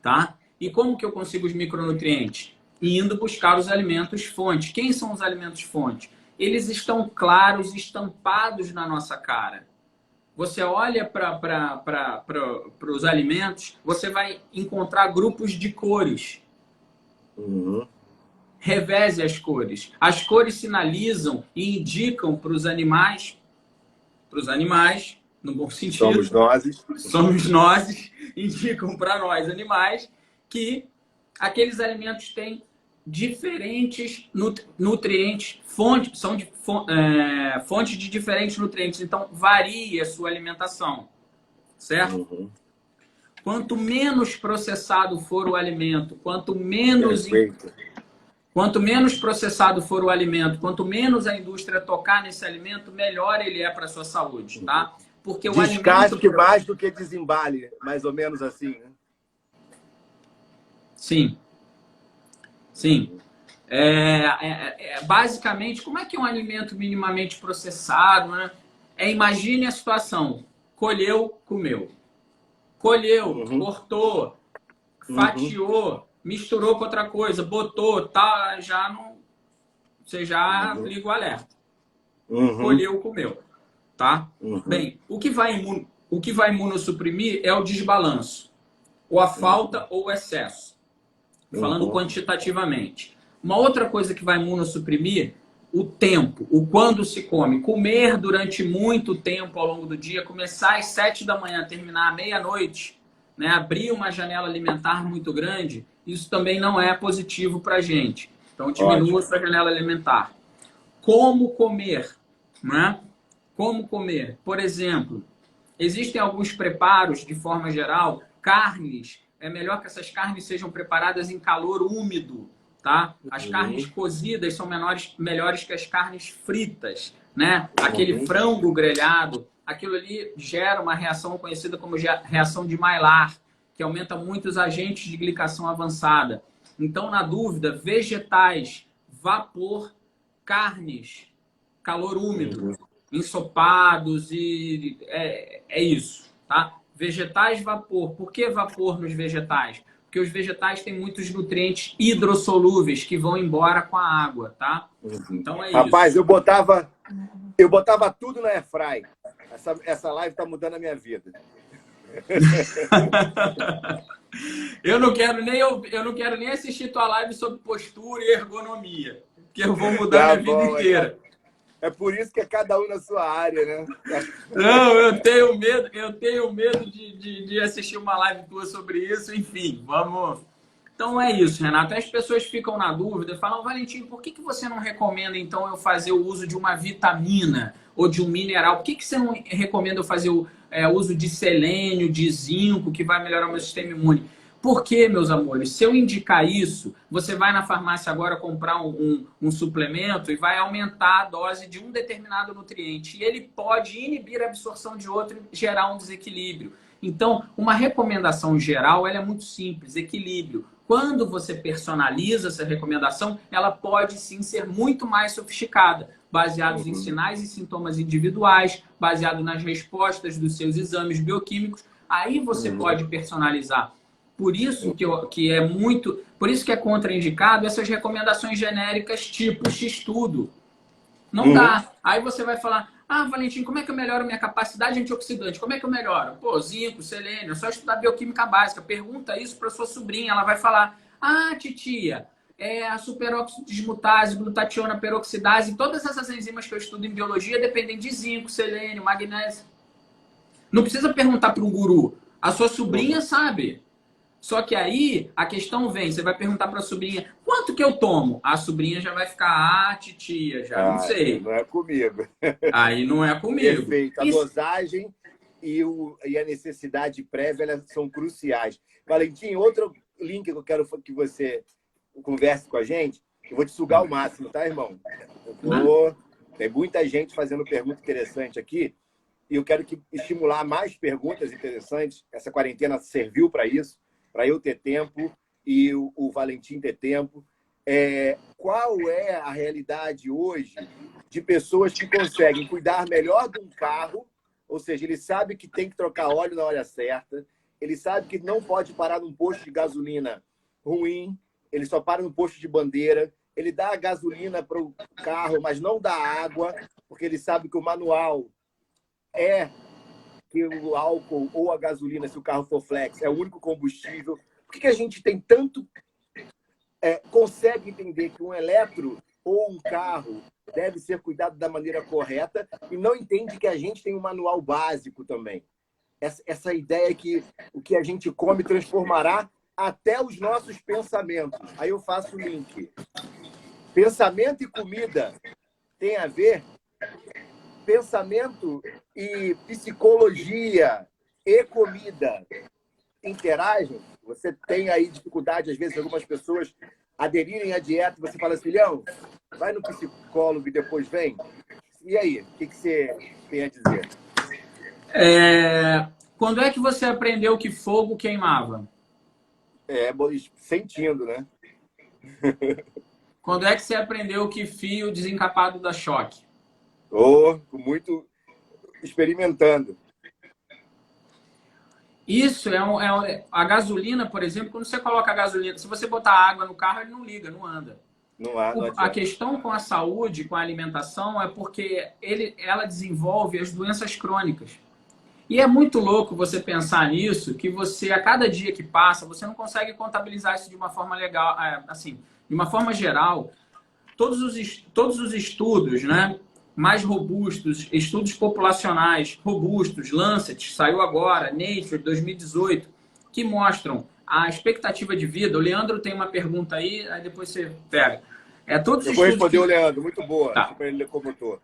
tá? E como que eu consigo os micronutrientes? Indo buscar os alimentos fonte. Quem são os alimentos fonte? Eles estão claros, estampados na nossa cara. Você olha para os alimentos, você vai encontrar grupos de cores. Reveze as cores. As cores sinalizam e indicam para os animais, no bom sentido. Somos nós, indicam para nós, animais, que aqueles alimentos têm diferentes nutrientes, fonte de diferentes nutrientes. Então, varie a sua alimentação, certo? Quanto menos processado for o alimento, quanto menos processado for o alimento, quanto menos a indústria tocar nesse alimento, melhor ele é para a sua saúde, tá? Porque o descasque mais do que desembale, mais ou menos assim, né? Sim. Basicamente, como é que é um alimento minimamente processado, né? Imagine a situação. Colheu, comeu. Colheu, cortou, fatiou, misturou com outra coisa, botou, tá, você já liga o alerta. Colheu, comeu. Tá? Bem, o que vai imunossuprimir é o desbalanço. Ou a falta ou o excesso. Falando quantitativamente. Uma outra coisa que vai imunossuprimir, o tempo, o quando se come. Comer durante muito tempo ao longo do dia, começar às 7 da manhã, terminar à meia-noite, né? Abrir uma janela alimentar muito grande, isso também não é positivo para a gente. Então, diminua a sua janela alimentar. Como comer, né? Como comer? Por exemplo, existem alguns preparos, de forma geral, carnes. É melhor que essas carnes sejam preparadas em calor úmido, tá? As carnes cozidas são melhores que as carnes fritas, né? Aquele frango grelhado, aquilo ali gera uma reação conhecida como reação de Maillard, que aumenta muito os agentes de glicação avançada. Então, na dúvida, vegetais, vapor, carnes, calor úmido, ensopados e é isso, tá? Vegetais, vapor. Por que vapor nos vegetais? Porque os vegetais têm muitos nutrientes hidrossolúveis que vão embora com a água, tá? Então é isso. Rapaz, eu botava tudo na airfry. Essa live tá mudando a minha vida. Eu não quero nem assistir tua live sobre postura e ergonomia, que eu vou mudar minha vida inteira. É por isso que é cada um na sua área, né? Não, eu tenho medo de assistir uma live tua sobre isso, enfim, vamos. Então é isso, Renato. As pessoas ficam na dúvida, falam, Valentim, por que você não recomenda então eu fazer o uso de uma vitamina ou de um mineral? Por que você não recomenda eu fazer o uso de selênio, de zinco, que vai melhorar o meu sistema imune? Porque, meus amores, se eu indicar isso, você vai na farmácia agora comprar um suplemento e vai aumentar a dose de um determinado nutriente. E ele pode inibir a absorção de outro e gerar um desequilíbrio. Então, uma recomendação geral ela é muito simples, equilíbrio. Quando você personaliza essa recomendação, ela pode sim ser muito mais sofisticada, baseados em sinais e sintomas individuais, baseado nas respostas dos seus exames bioquímicos. Aí você pode personalizar. Por isso por isso que é contraindicado essas recomendações genéricas tipo X-tudo. Não dá. Aí você vai falar, Valentim, como é que eu melhoro minha capacidade antioxidante? Como é que eu melhoro? Pô, zinco, selênio, é só estudar bioquímica básica. Pergunta isso para sua sobrinha, ela vai falar, titia, a superóxido dismutase, glutationa peroxidase, todas essas enzimas que eu estudo em biologia dependem de zinco, selênio, magnésio. Não precisa perguntar para um guru. A sua sobrinha sabe. Só que aí a questão vem, você vai perguntar para a sobrinha, quanto que eu tomo? A sobrinha já vai ficar, titia, já não sei. Não é comigo. Aí não é comigo. Perfeito. A dosagem e a necessidade prévia elas são cruciais. Valentim, outro link que eu quero que você converse com a gente, eu vou te sugar ao máximo, tá, irmão? Tem muita gente fazendo pergunta interessante aqui e eu quero estimular mais perguntas interessantes. Essa quarentena serviu para isso. Para eu ter tempo e o Valentim ter tempo. Qual é a realidade hoje de pessoas que conseguem cuidar melhor de um carro, ou seja, ele sabe que tem que trocar óleo na hora certa, ele sabe que não pode parar num posto de gasolina ruim, ele só para no posto de bandeira, ele dá a gasolina para o carro, mas não dá água, porque ele sabe que o manual que o álcool ou a gasolina, se o carro for flex, é o único combustível. Por que a gente tem tanto... consegue entender que um eletro ou um carro deve ser cuidado da maneira correta e não entende que a gente tem um manual básico também? Essa ideia que o que a gente come transformará até os nossos pensamentos. Aí eu faço o link. Pensamento e comida tem a ver... Pensamento e psicologia e comida interagem? Você tem aí dificuldade, às vezes, algumas pessoas aderirem à dieta, você fala assim, filhão, vai no psicólogo e depois vem? E aí, o que você tem a dizer? Quando é que você aprendeu que fogo queimava? Sentindo, né? Quando é que você aprendeu que fio desencapado dá choque? Muito experimentando. Isso a gasolina, por exemplo, quando você coloca a gasolina, se você botar água no carro, ele não liga, não anda. Não A questão com a saúde, com a alimentação, é porque ela desenvolve as doenças crônicas. E é muito louco você pensar nisso, que você, a cada dia que passa, você não consegue contabilizar isso de uma forma legal, assim, de uma forma geral. Todos os estudos, né, mais robustos, estudos populacionais robustos, Lancet, saiu agora, Nature, 2018, que mostram a expectativa de vida. O Leandro tem uma pergunta aí depois você pega. Eu vou responder o Leandro, muito boa. Tá. Para ele como eu tô.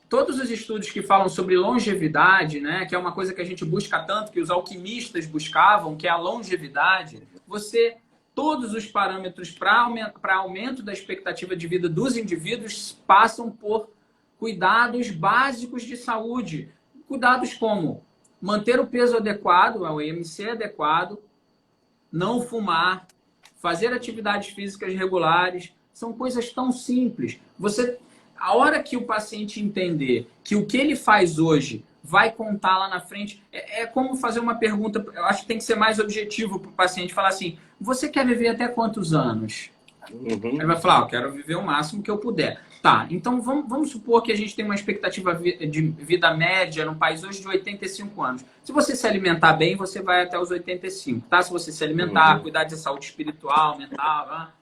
todos os estudos que falam sobre longevidade, né, que é uma coisa que a gente busca tanto, que os alquimistas buscavam, que é a longevidade, todos os parâmetros para aumento da expectativa de vida dos indivíduos passam por cuidados básicos de saúde. Cuidados como manter o peso adequado, o IMC adequado, não fumar, fazer atividades físicas regulares. São coisas tão simples. A hora que o paciente entender que o que ele faz hoje vai contar lá na frente, é como fazer uma pergunta, eu acho que tem que ser mais objetivo para o paciente, falar assim, você quer viver até quantos anos? Ele vai falar, eu quero viver o máximo que eu puder. Tá, então vamos supor que a gente tem uma expectativa de vida média no país hoje de 85 anos. Se você se alimentar bem, você vai até os 85, tá? Se você se alimentar, cuidar de saúde espiritual, mental,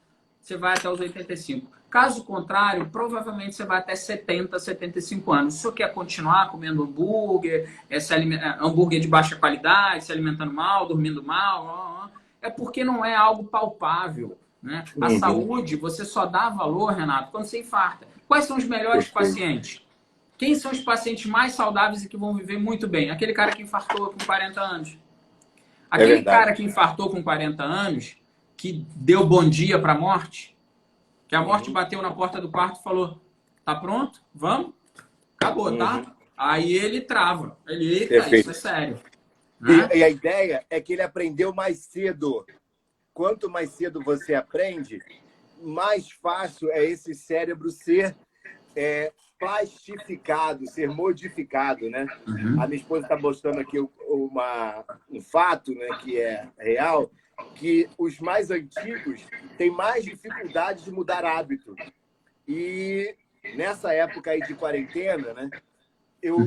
você vai até os 85. Caso contrário, provavelmente você vai até 70, 75 anos. Se você quer continuar comendo hambúrguer, hambúrguer de baixa qualidade, se alimentando mal, dormindo mal, é porque não é algo palpável. Né? A saúde, você só dá valor, Renato, quando você infarta. Quais são os melhores pacientes? Quem são os pacientes mais saudáveis e que vão viver muito bem? Aquele cara que infartou com 40 anos. Aquele cara que infartou com 40 anos, que deu bom dia para a morte, que a morte bateu na porta do quarto e falou, tá pronto? Vamos? Acabou, tá? Aí ele trava. Eita, isso é sério. Né? E a ideia é que ele aprendeu mais cedo. Quanto mais cedo você aprende, mais fácil é esse cérebro ser plastificado, ser modificado, né? A minha esposa está mostrando aqui um fato, né, que é real, que os mais antigos têm mais dificuldade de mudar hábito. E nessa época aí de quarentena, né, eu,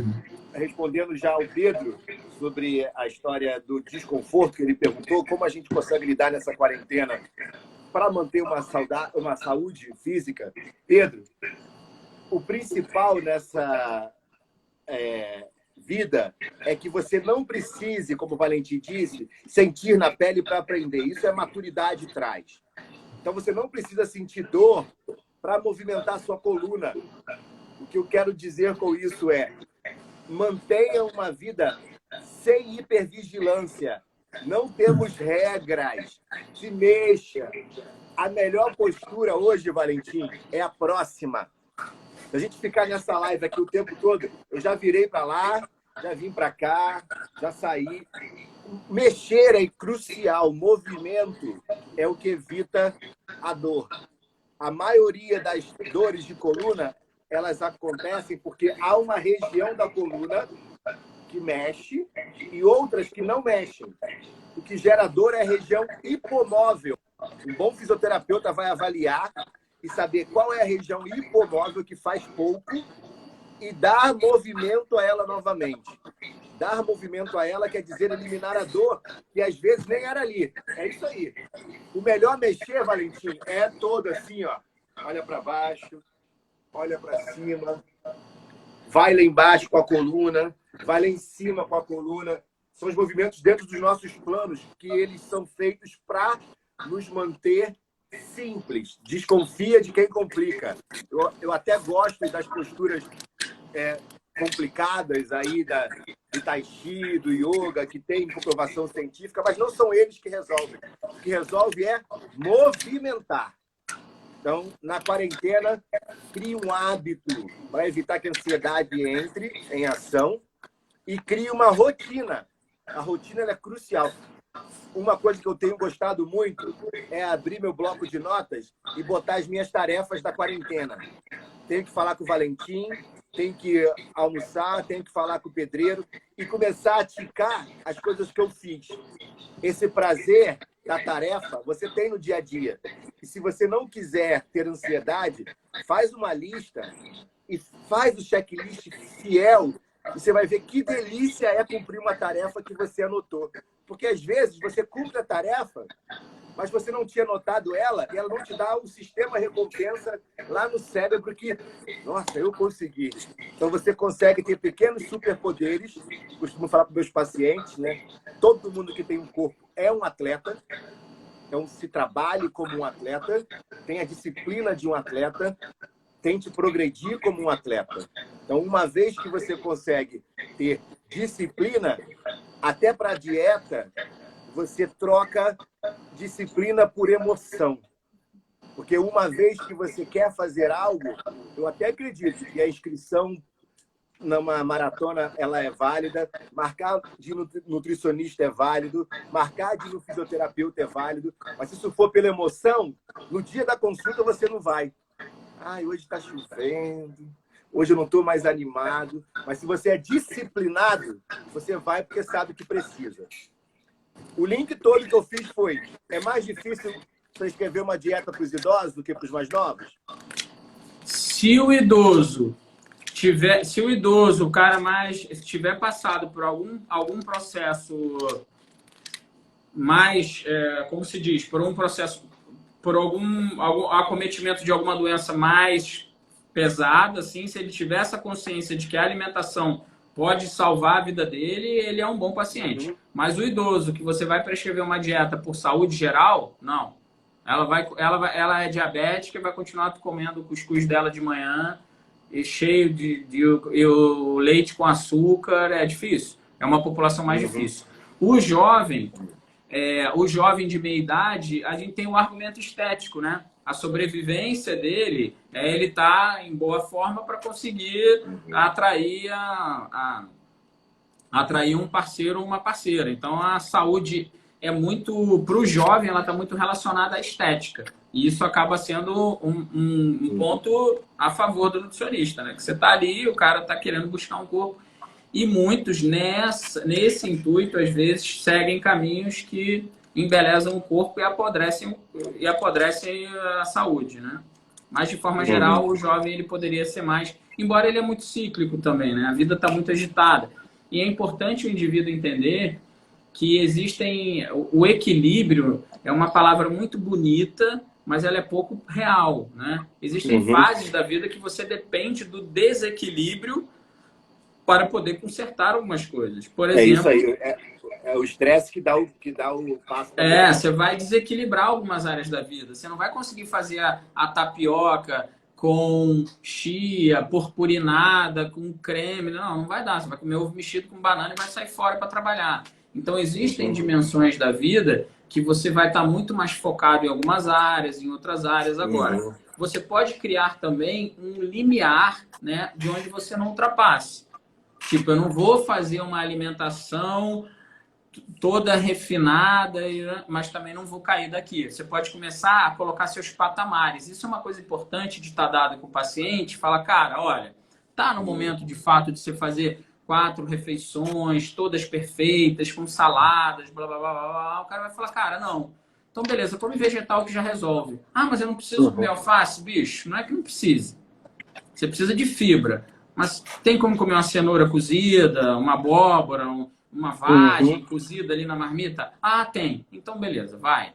respondendo já ao Pedro sobre a história do desconforto que ele perguntou, como a gente consegue lidar nessa quarentena para manter uma saúde física. Pedro, o principal nessa vida é que você não precise, como o Valentim disse, sentir na pele para aprender. Isso é maturidade traz. Então você não precisa sentir dor para movimentar sua coluna. O que eu quero dizer com isso é: mantenha uma vida sem hipervigilância. Não temos regras. Se mexa. A melhor postura hoje, Valentim, é a próxima. Se a gente ficar nessa live aqui o tempo todo, eu já virei para lá, já vim para cá, já saí. Mexer é crucial. Movimento é o que evita a dor. A maioria das dores de coluna, elas acontecem porque há uma região da coluna que mexe e outras que não mexem. O que gera dor é a região hipomóvel. Um bom fisioterapeuta vai avaliar e saber qual é a região hipomóvel que faz pouco e dar movimento a ela novamente. Dar movimento a ela quer dizer eliminar a dor, que às vezes nem era ali. É isso aí. O melhor mexer, Valentim, é todo assim, ó. Olha para baixo, olha para cima, vai lá embaixo com a coluna, vai lá em cima com a coluna. São os movimentos dentro dos nossos planos, que eles são feitos para nos manter simples. Desconfia de quem complica. Eu até gosto das posturas complicadas aí do Tai Chi, do Yoga, que tem comprovação científica, mas não são eles que resolvem. O que resolve é movimentar. Então, na quarentena, crie um hábito para evitar que a ansiedade entre em ação e crie uma rotina. A rotina é crucial. Uma coisa que eu tenho gostado muito é abrir meu bloco de notas e botar as minhas tarefas da quarentena. Tenho que falar com o Valentim, tenho que almoçar, tenho que falar com o pedreiro e começar a ticar as coisas que eu fiz. Esse prazer da tarefa você tem no dia a dia. E se você não quiser ter ansiedade, faz uma lista e faz o checklist fiel. Você vai ver que delícia é cumprir uma tarefa que você anotou. Porque às vezes você cumpre a tarefa, mas você não tinha anotado ela e ela não te dá o sistema recompensa lá no cérebro que, nossa, eu consegui. Então você consegue ter pequenos superpoderes. Costumo falar para meus pacientes, né? Todo mundo que tem um corpo é um atleta. Então se trabalhe como um atleta, tenha a disciplina de um atleta, tente progredir como um atleta. Então, uma vez que você consegue ter disciplina, até para a dieta, você troca disciplina por emoção. Porque uma vez que você quer fazer algo, eu até acredito que a inscrição numa maratona ela é válida, marcar de nutricionista é válido, marcar de fisioterapeuta é válido, mas se isso for pela emoção, no dia da consulta você não vai. Ai, hoje está chovendo, hoje eu não estou mais animado. Mas se você é disciplinado, você vai porque sabe que precisa. O link todo que eu fiz foi: é mais difícil prescrever uma dieta para os idosos do que para os mais novos? Se o idoso o cara mais tiver passado por algum processo mais, como se diz, por um processo, por algum acometimento de alguma doença mais pesada, assim, se ele tiver essa consciência de que a alimentação pode salvar a vida dele, ele é um bom paciente. Mas o idoso que você vai prescrever uma dieta por saúde geral, não. Ela é diabética e vai continuar comendo o cuscuz dela de manhã e cheio e o leite com açúcar. É difícil. É uma população mais difícil. O jovem de meia idade, a gente tem um argumento estético, né? A sobrevivência dele é ele estar em boa forma para conseguir atrair um parceiro ou uma parceira. Então, a saúde é muito... Para o jovem, ela está muito relacionada à estética. E isso acaba sendo um ponto a favor do nutricionista, né? Que você está ali, o cara está querendo buscar um corpo. E muitos, nesse intuito, às vezes, seguem caminhos que embelezam o corpo e apodrecem a saúde, né? Mas, de forma geral, o jovem ele poderia ser mais... Embora ele é muito cíclico também, né? A vida está muito agitada. E é importante o indivíduo entender que o equilíbrio é uma palavra muito bonita, mas ela é pouco real, né? Existem fases da vida que você depende do desequilíbrio para poder consertar algumas coisas. Por exemplo, isso aí. É o estresse que dá o passo. Você vai desequilibrar algumas áreas da vida. Você não vai conseguir fazer a tapioca com chia, purpurinada, com creme. Não vai dar. Você vai comer ovo mexido com banana e vai sair fora para trabalhar. Então, existem dimensões da vida que você vai estar muito mais focado em algumas áreas, em outras áreas. Agora, você pode criar também um limiar, né, de onde você não ultrapasse. Tipo, eu não vou fazer uma alimentação toda refinada, mas também não vou cair daqui. Você pode começar a colocar seus patamares. Isso é uma coisa importante de estar dado com o paciente. Fala, cara, olha, tá no momento de fato de você fazer 4 refeições, todas perfeitas, com saladas, blá, blá, blá, blá, blá. O cara vai falar, cara, não. Então, beleza, come vegetal que já resolve. Ah, mas eu não preciso comer alface, bicho. Não é que não precise. Você precisa de fibra. Mas tem como comer uma cenoura cozida, uma abóbora, uma vagem cozida ali na marmita? Ah, tem. Então, beleza, vai.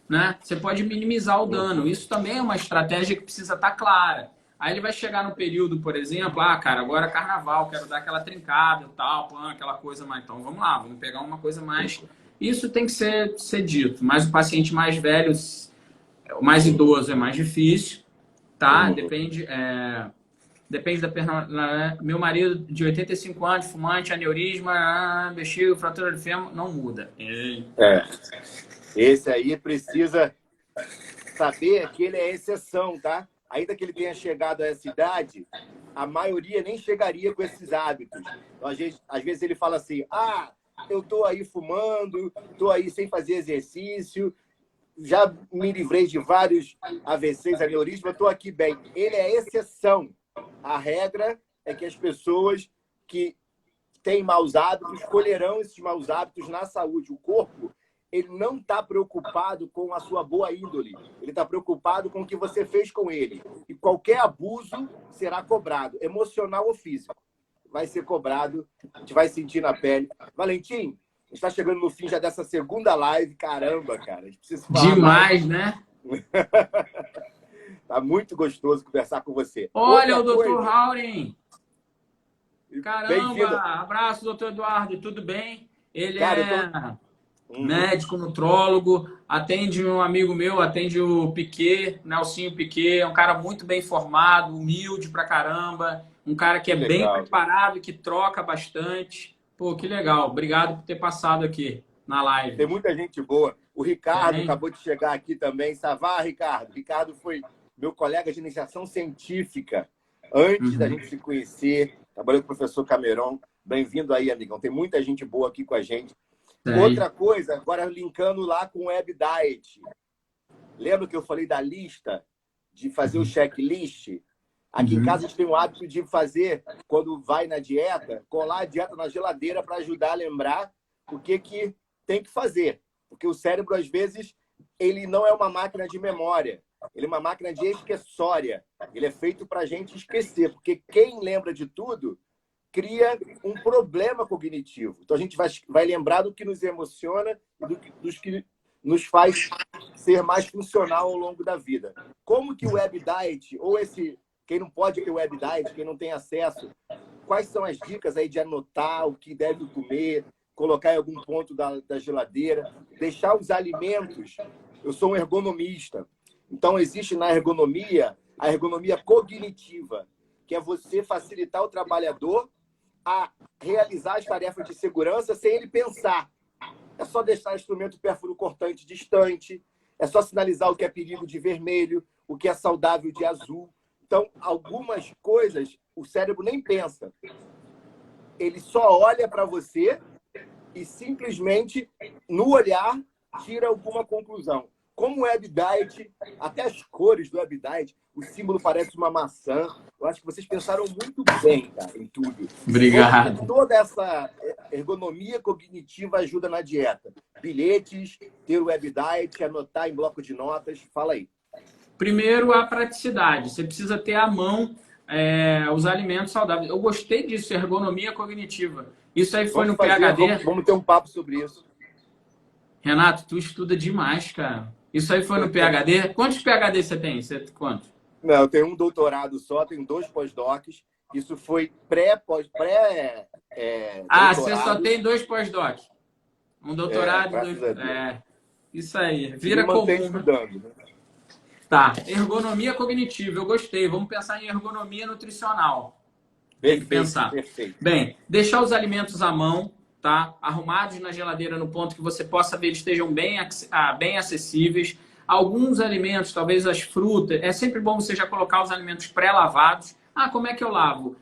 Né? Você pode minimizar o dano. Isso também é uma estratégia que precisa estar clara. Aí ele vai chegar no período, por exemplo, cara, agora é carnaval, quero dar aquela trincada e tal, aquela coisa mais. Então, vamos lá, vamos pegar uma coisa mais... Isso tem que ser dito. Mas o paciente mais velho, o mais idoso é mais difícil, tá? Depende da... Meu marido de 85 anos, fumante, aneurisma, bexiga, fratura de fêmur, não muda. Esse aí precisa saber que ele é exceção, tá? Ainda que ele tenha chegado a essa idade, a maioria nem chegaria com esses hábitos. Então, às vezes ele fala assim, eu tô aí fumando, tô aí sem fazer exercício, já me livrei de vários AVCs, aneurisma, tô aqui bem. Ele é exceção. A regra é que as pessoas que têm maus hábitos colherão esses maus hábitos na saúde. O corpo, ele não está preocupado com a sua boa índole. Ele está preocupado com o que você fez com ele. E qualquer abuso será cobrado, emocional ou físico. Vai ser cobrado, a gente vai sentir na pele. Valentim, a gente está chegando no fim já dessa segunda live. Caramba, cara. A gente precisa falar demais, né? Tá muito gostoso conversar com você. Olha o Dr. Hauren. Caramba, abraço, doutor Eduardo. Tudo bem? Ele médico, nutrólogo, atende um amigo meu, atende o Piquet, Nelsinho Piquet, é um cara muito bem formado, humilde pra caramba, um cara que é bem preparado e que troca bastante. Pô, que legal. Obrigado por ter passado aqui na live. Tem muita gente boa. O Ricardo acabou de chegar aqui também. Savá, Ricardo. Ricardo foi meu colega de iniciação científica antes da gente se conhecer. Trabalhei com o professor Cameron. Bem-vindo aí, amigão. Tem muita gente boa aqui com a gente. Outra coisa, agora linkando lá com o Web Diet. Lembra que eu falei da lista, de fazer o checklist? Aqui em casa a gente tem o hábito de fazer, quando vai na dieta, colar a dieta na geladeira para ajudar a lembrar o que tem que fazer. Porque o cérebro, às vezes, ele não é uma máquina de memória. Ele é uma máquina de esquecória. Ele é feito para a gente esquecer. Porque quem lembra de tudo cria um problema cognitivo. Então, a gente vai lembrar do que nos emociona e dos que nos faz ser mais funcional ao longo da vida. Como que o Web Diet, ou quem não pode ter o Web Diet, quem não tem acesso, quais são as dicas aí de anotar o que deve comer, colocar em algum ponto da geladeira, deixar os alimentos. Eu sou um ergonomista. Então, existe na ergonomia a ergonomia cognitiva, que é você facilitar o trabalhador a realizar as tarefas de segurança sem ele pensar. É só deixar o instrumento pérfuro cortante distante, é só sinalizar o que é perigo de vermelho, o que é saudável de azul. Então, algumas coisas o cérebro nem pensa. Ele só olha para você e simplesmente, no olhar, tira alguma conclusão. Como o Web Diet, até as cores do Web Diet, o símbolo parece uma maçã. Eu acho que vocês pensaram muito bem, cara, em tudo. Obrigado. Toda essa ergonomia cognitiva ajuda na dieta. Bilhetes, ter o Web Diet, anotar em bloco de notas. Fala aí. Primeiro, a praticidade. Você precisa ter à mão os alimentos saudáveis. Eu gostei disso, ergonomia cognitiva. Isso aí foi no PhD. Vamos ter um papo sobre isso. Renato, tu estuda demais, cara. Isso aí foi no PhD? Quantos PhD você tem? Quantos? Não, eu tenho um doutorado só, tenho 2 pós-docs. Isso foi você só tem 2 pós-doc. Um doutorado e 2... isso aí. Vira comum. Estudando, né? Tá. Ergonomia cognitiva. Eu gostei. Vamos pensar em ergonomia nutricional. Tem que pensar. Perfeito. Bem, deixar os alimentos à mão, tá? Arrumados na geladeira no ponto que você possa ver, eles estejam bem acessíveis. Alguns alimentos, talvez as frutas, é sempre bom você já colocar os alimentos pré-lavados. Como é que eu lavo?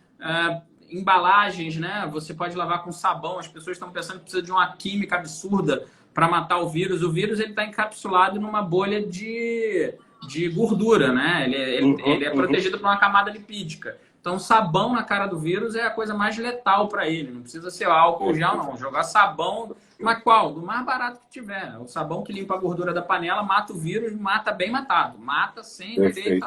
Embalagens, né? Você pode lavar com sabão. As pessoas estão pensando que precisa de uma química absurda para matar o vírus. O vírus está encapsulado numa bolha de gordura, né? Ele é protegido por uma camada lipídica. Então, sabão na cara do vírus é a coisa mais letal para ele. Não precisa ser álcool gel, não. Jogar sabão, mas qual? Do mais barato que tiver. O sabão que limpa a gordura da panela mata o vírus, mata bem matado. Mata sem ter...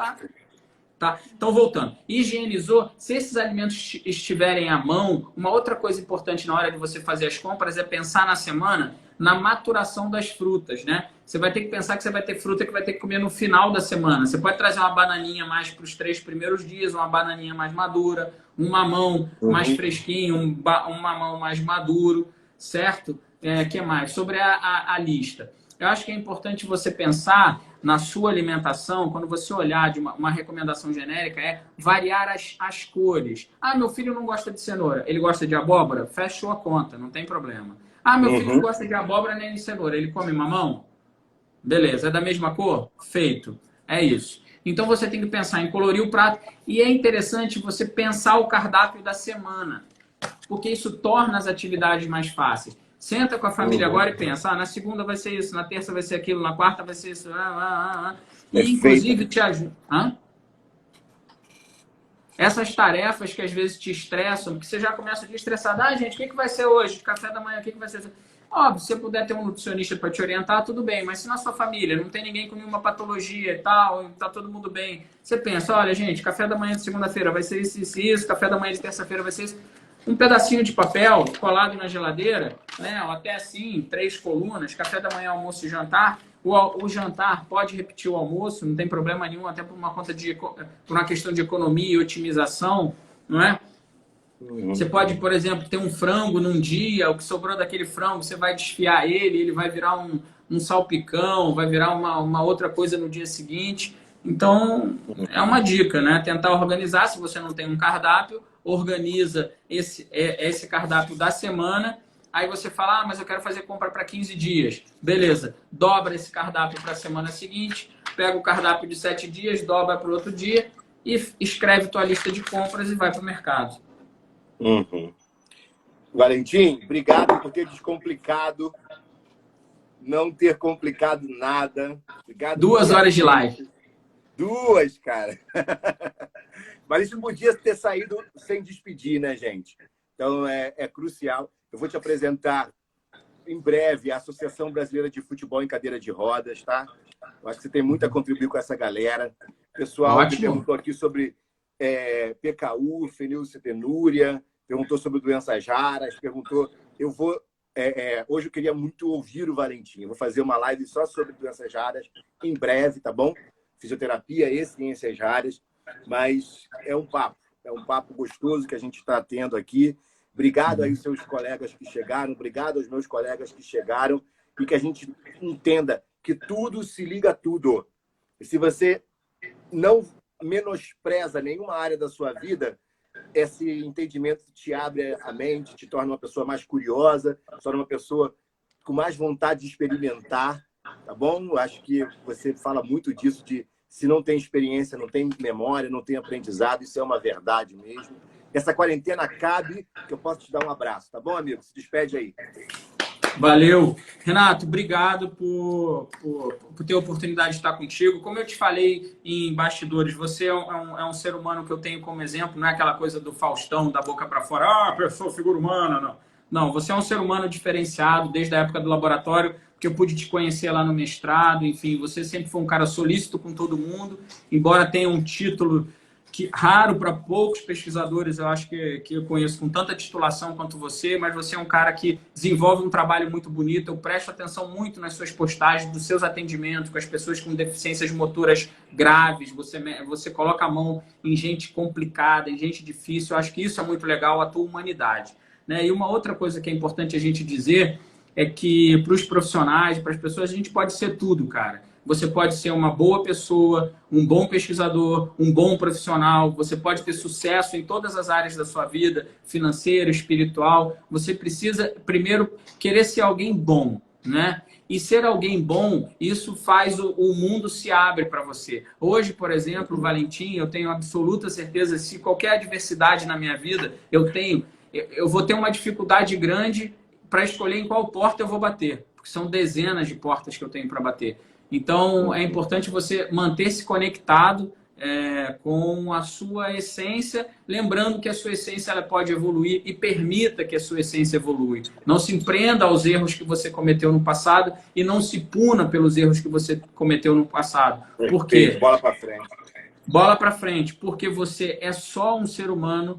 Tá? Então, voltando. Higienizou. Se esses alimentos estiverem à mão, uma outra coisa importante na hora de você fazer as compras é pensar na semana na maturação das frutas, né? Você vai ter que pensar que você vai ter fruta que vai ter que comer no final da semana. Você pode trazer uma bananinha mais para os 3 primeiros dias, uma bananinha mais madura, um mamão mais fresquinho, um mamão mais maduro, certo? Que mais? Sobre a lista. Eu acho que é importante você pensar na sua alimentação, quando você olhar de uma recomendação genérica, é variar as cores. Meu filho não gosta de cenoura, ele gosta de abóbora? Fechou a conta, não tem problema. Meu filho não gosta de abóbora nem de cenoura, ele come mamão? Beleza, é da mesma cor? Feito. É isso. Então você tem que pensar em colorir o prato. E é interessante você pensar o cardápio da semana, porque isso torna as atividades mais fáceis. Senta com a família agora e pensa, na segunda vai ser isso, na terça vai ser aquilo, na quarta vai ser isso. E inclusive te ajuda. Essas tarefas que às vezes te estressam, porque você já começa a dia estressado. Gente, o que vai ser hoje? Café da manhã, o que vai ser? Óbvio, se você puder ter um nutricionista para te orientar, tudo bem. Mas se na sua família não tem ninguém com nenhuma patologia e tal, tá todo mundo bem, você pensa, olha, gente, café da manhã de segunda-feira vai ser isso, isso, isso, café da manhã de terça-feira vai ser isso. Um pedacinho de papel colado na geladeira, né? Ou até assim, 3 colunas, café da manhã, almoço e jantar. O jantar pode repetir o almoço, não tem problema nenhum, até por uma questão de economia e otimização, não é? Você pode, por exemplo, ter um frango num dia, o que sobrou daquele frango, você vai desfiar ele, ele vai virar um salpicão, vai virar uma outra coisa no dia seguinte. Então, é uma dica, né? Tentar organizar, se você não tem um cardápio, organiza esse cardápio da semana. Aí você fala, mas eu quero fazer compra para 15 dias. Beleza, dobra esse cardápio para a semana seguinte, pega o cardápio de 7 dias, dobra para o outro dia e escreve tua lista de compras e vai para o mercado. Valentim, obrigado por ter descomplicado, não ter complicado nada. Obrigado. 2 horas de live. 2, cara. Mas isso não podia ter saído sem despedir, né, gente? Então, é crucial. Eu vou te apresentar em breve a Associação Brasileira de Futebol em Cadeira de Rodas, tá? Eu acho que você tem muito a contribuir com essa galera. O pessoal me perguntou aqui sobre PKU, fenilcetonúria, perguntou sobre doenças raras, perguntou... hoje eu queria muito ouvir o Valentim. Eu vou fazer uma live só sobre doenças raras em breve, tá bom? Fisioterapia e ciências raras. Mas é um papo gostoso que a gente está tendo aqui. Obrigado aí aos seus colegas que chegaram, obrigado aos meus colegas que chegaram, e que a gente entenda que tudo se liga a tudo. E se você não menospreza nenhuma área da sua vida, esse entendimento te abre a mente, te torna uma pessoa mais curiosa, te torna uma pessoa com mais vontade de experimentar, tá bom? Eu acho que você fala muito disso, de se não tem experiência, não tem memória, não tem aprendizado, isso é uma verdade mesmo. Essa quarentena acabe, que eu posso te dar um abraço, tá bom, amigo? Se despede aí. Valeu. Renato, obrigado por ter a oportunidade de estar contigo. Como eu te falei em bastidores, você é um ser humano que eu tenho como exemplo, não é aquela coisa do Faustão, da boca para fora, pessoa, figura humana, não. Não, você é um ser humano diferenciado desde a época do laboratório, que eu pude te conhecer lá no mestrado, enfim, você sempre foi um cara solícito com todo mundo, embora tenha um título raro para poucos pesquisadores, eu acho que eu conheço com tanta titulação quanto você, mas você é um cara que desenvolve um trabalho muito bonito, eu presto atenção muito nas suas postagens, dos seus atendimentos com as pessoas com deficiências motoras graves, você coloca a mão em gente complicada, em gente difícil, eu acho que isso é muito legal, a tua humanidade. Né? E uma outra coisa que é importante a gente dizer é que para os profissionais, para as pessoas, a gente pode ser tudo, cara. Você pode ser uma boa pessoa, um bom pesquisador, um bom profissional. Você pode ter sucesso em todas as áreas da sua vida, financeira, espiritual. Você precisa, primeiro, querer ser alguém bom, né? E ser alguém bom, isso faz o mundo se abre para você. Hoje, por exemplo, Valentim, eu tenho absoluta certeza, se qualquer adversidade na minha vida, eu vou ter uma dificuldade grande para escolher em qual porta eu vou bater. Porque são dezenas de portas que eu tenho para bater. Então, é importante você manter-se conectado com a sua essência, lembrando que a sua essência ela pode evoluir e permita que a sua essência evolua. Não se prenda aos erros que você cometeu no passado e não se puna pelos erros que você cometeu no passado. Por quê? Bola para frente. Bola para frente, porque você é só um ser humano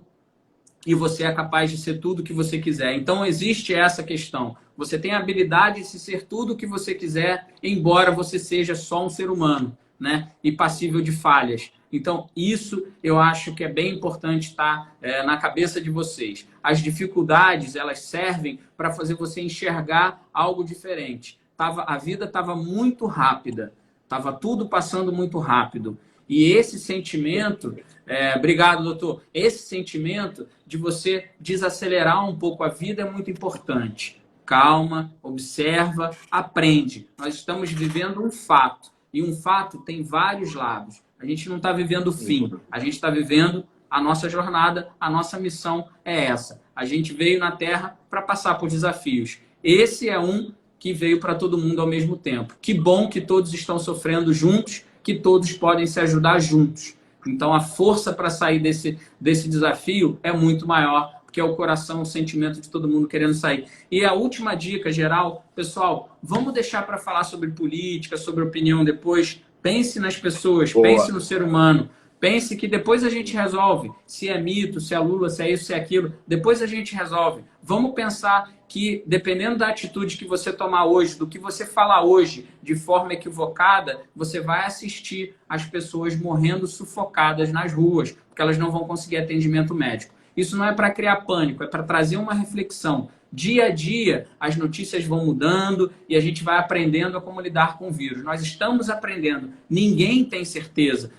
e você é capaz de ser tudo o que você quiser. Então, existe essa questão. Você tem a habilidade de ser tudo o que você quiser, embora você seja só um ser humano, né? E passível de falhas. Então, isso eu acho que é bem importante estar na cabeça de vocês. As dificuldades, elas servem para fazer você enxergar algo diferente. A vida estava muito rápida. Estava tudo passando muito rápido. E esse sentimento... obrigado, doutor. Esse sentimento de você desacelerar um pouco a vida é muito importante. Calma, observa, aprende. Nós estamos vivendo um fato. E um fato tem vários lados. A gente não está vivendo o fim. A gente está vivendo a nossa jornada, a nossa missão é essa. A gente veio na Terra para passar por desafios. Esse é um que veio para todo mundo ao mesmo tempo. Que bom que todos estão sofrendo juntos, que todos podem se ajudar juntos. Então, a força para sair desse desafio é muito maior, porque é o coração, o sentimento de todo mundo querendo sair. E a última dica geral, pessoal, vamos deixar para falar sobre política, sobre opinião depois. Pense nas pessoas, Boa. Pense no ser humano. Pense que depois a gente resolve. Se é mito, se é Lula, se é isso, se é aquilo. Depois a gente resolve. Vamos pensar que, dependendo da atitude que você tomar hoje, do que você falar hoje, de forma equivocada, você vai assistir as pessoas morrendo sufocadas nas ruas, porque elas não vão conseguir atendimento médico. Isso não é para criar pânico, é para trazer uma reflexão. Dia a dia, as notícias vão mudando e a gente vai aprendendo a como lidar com o vírus. Nós estamos aprendendo. Ninguém tem certeza.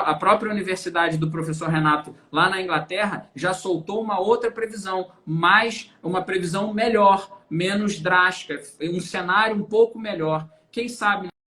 A própria universidade do professor Renato, lá na Inglaterra, já soltou uma outra previsão, mas uma previsão melhor, menos drástica, um cenário um pouco melhor. Quem sabe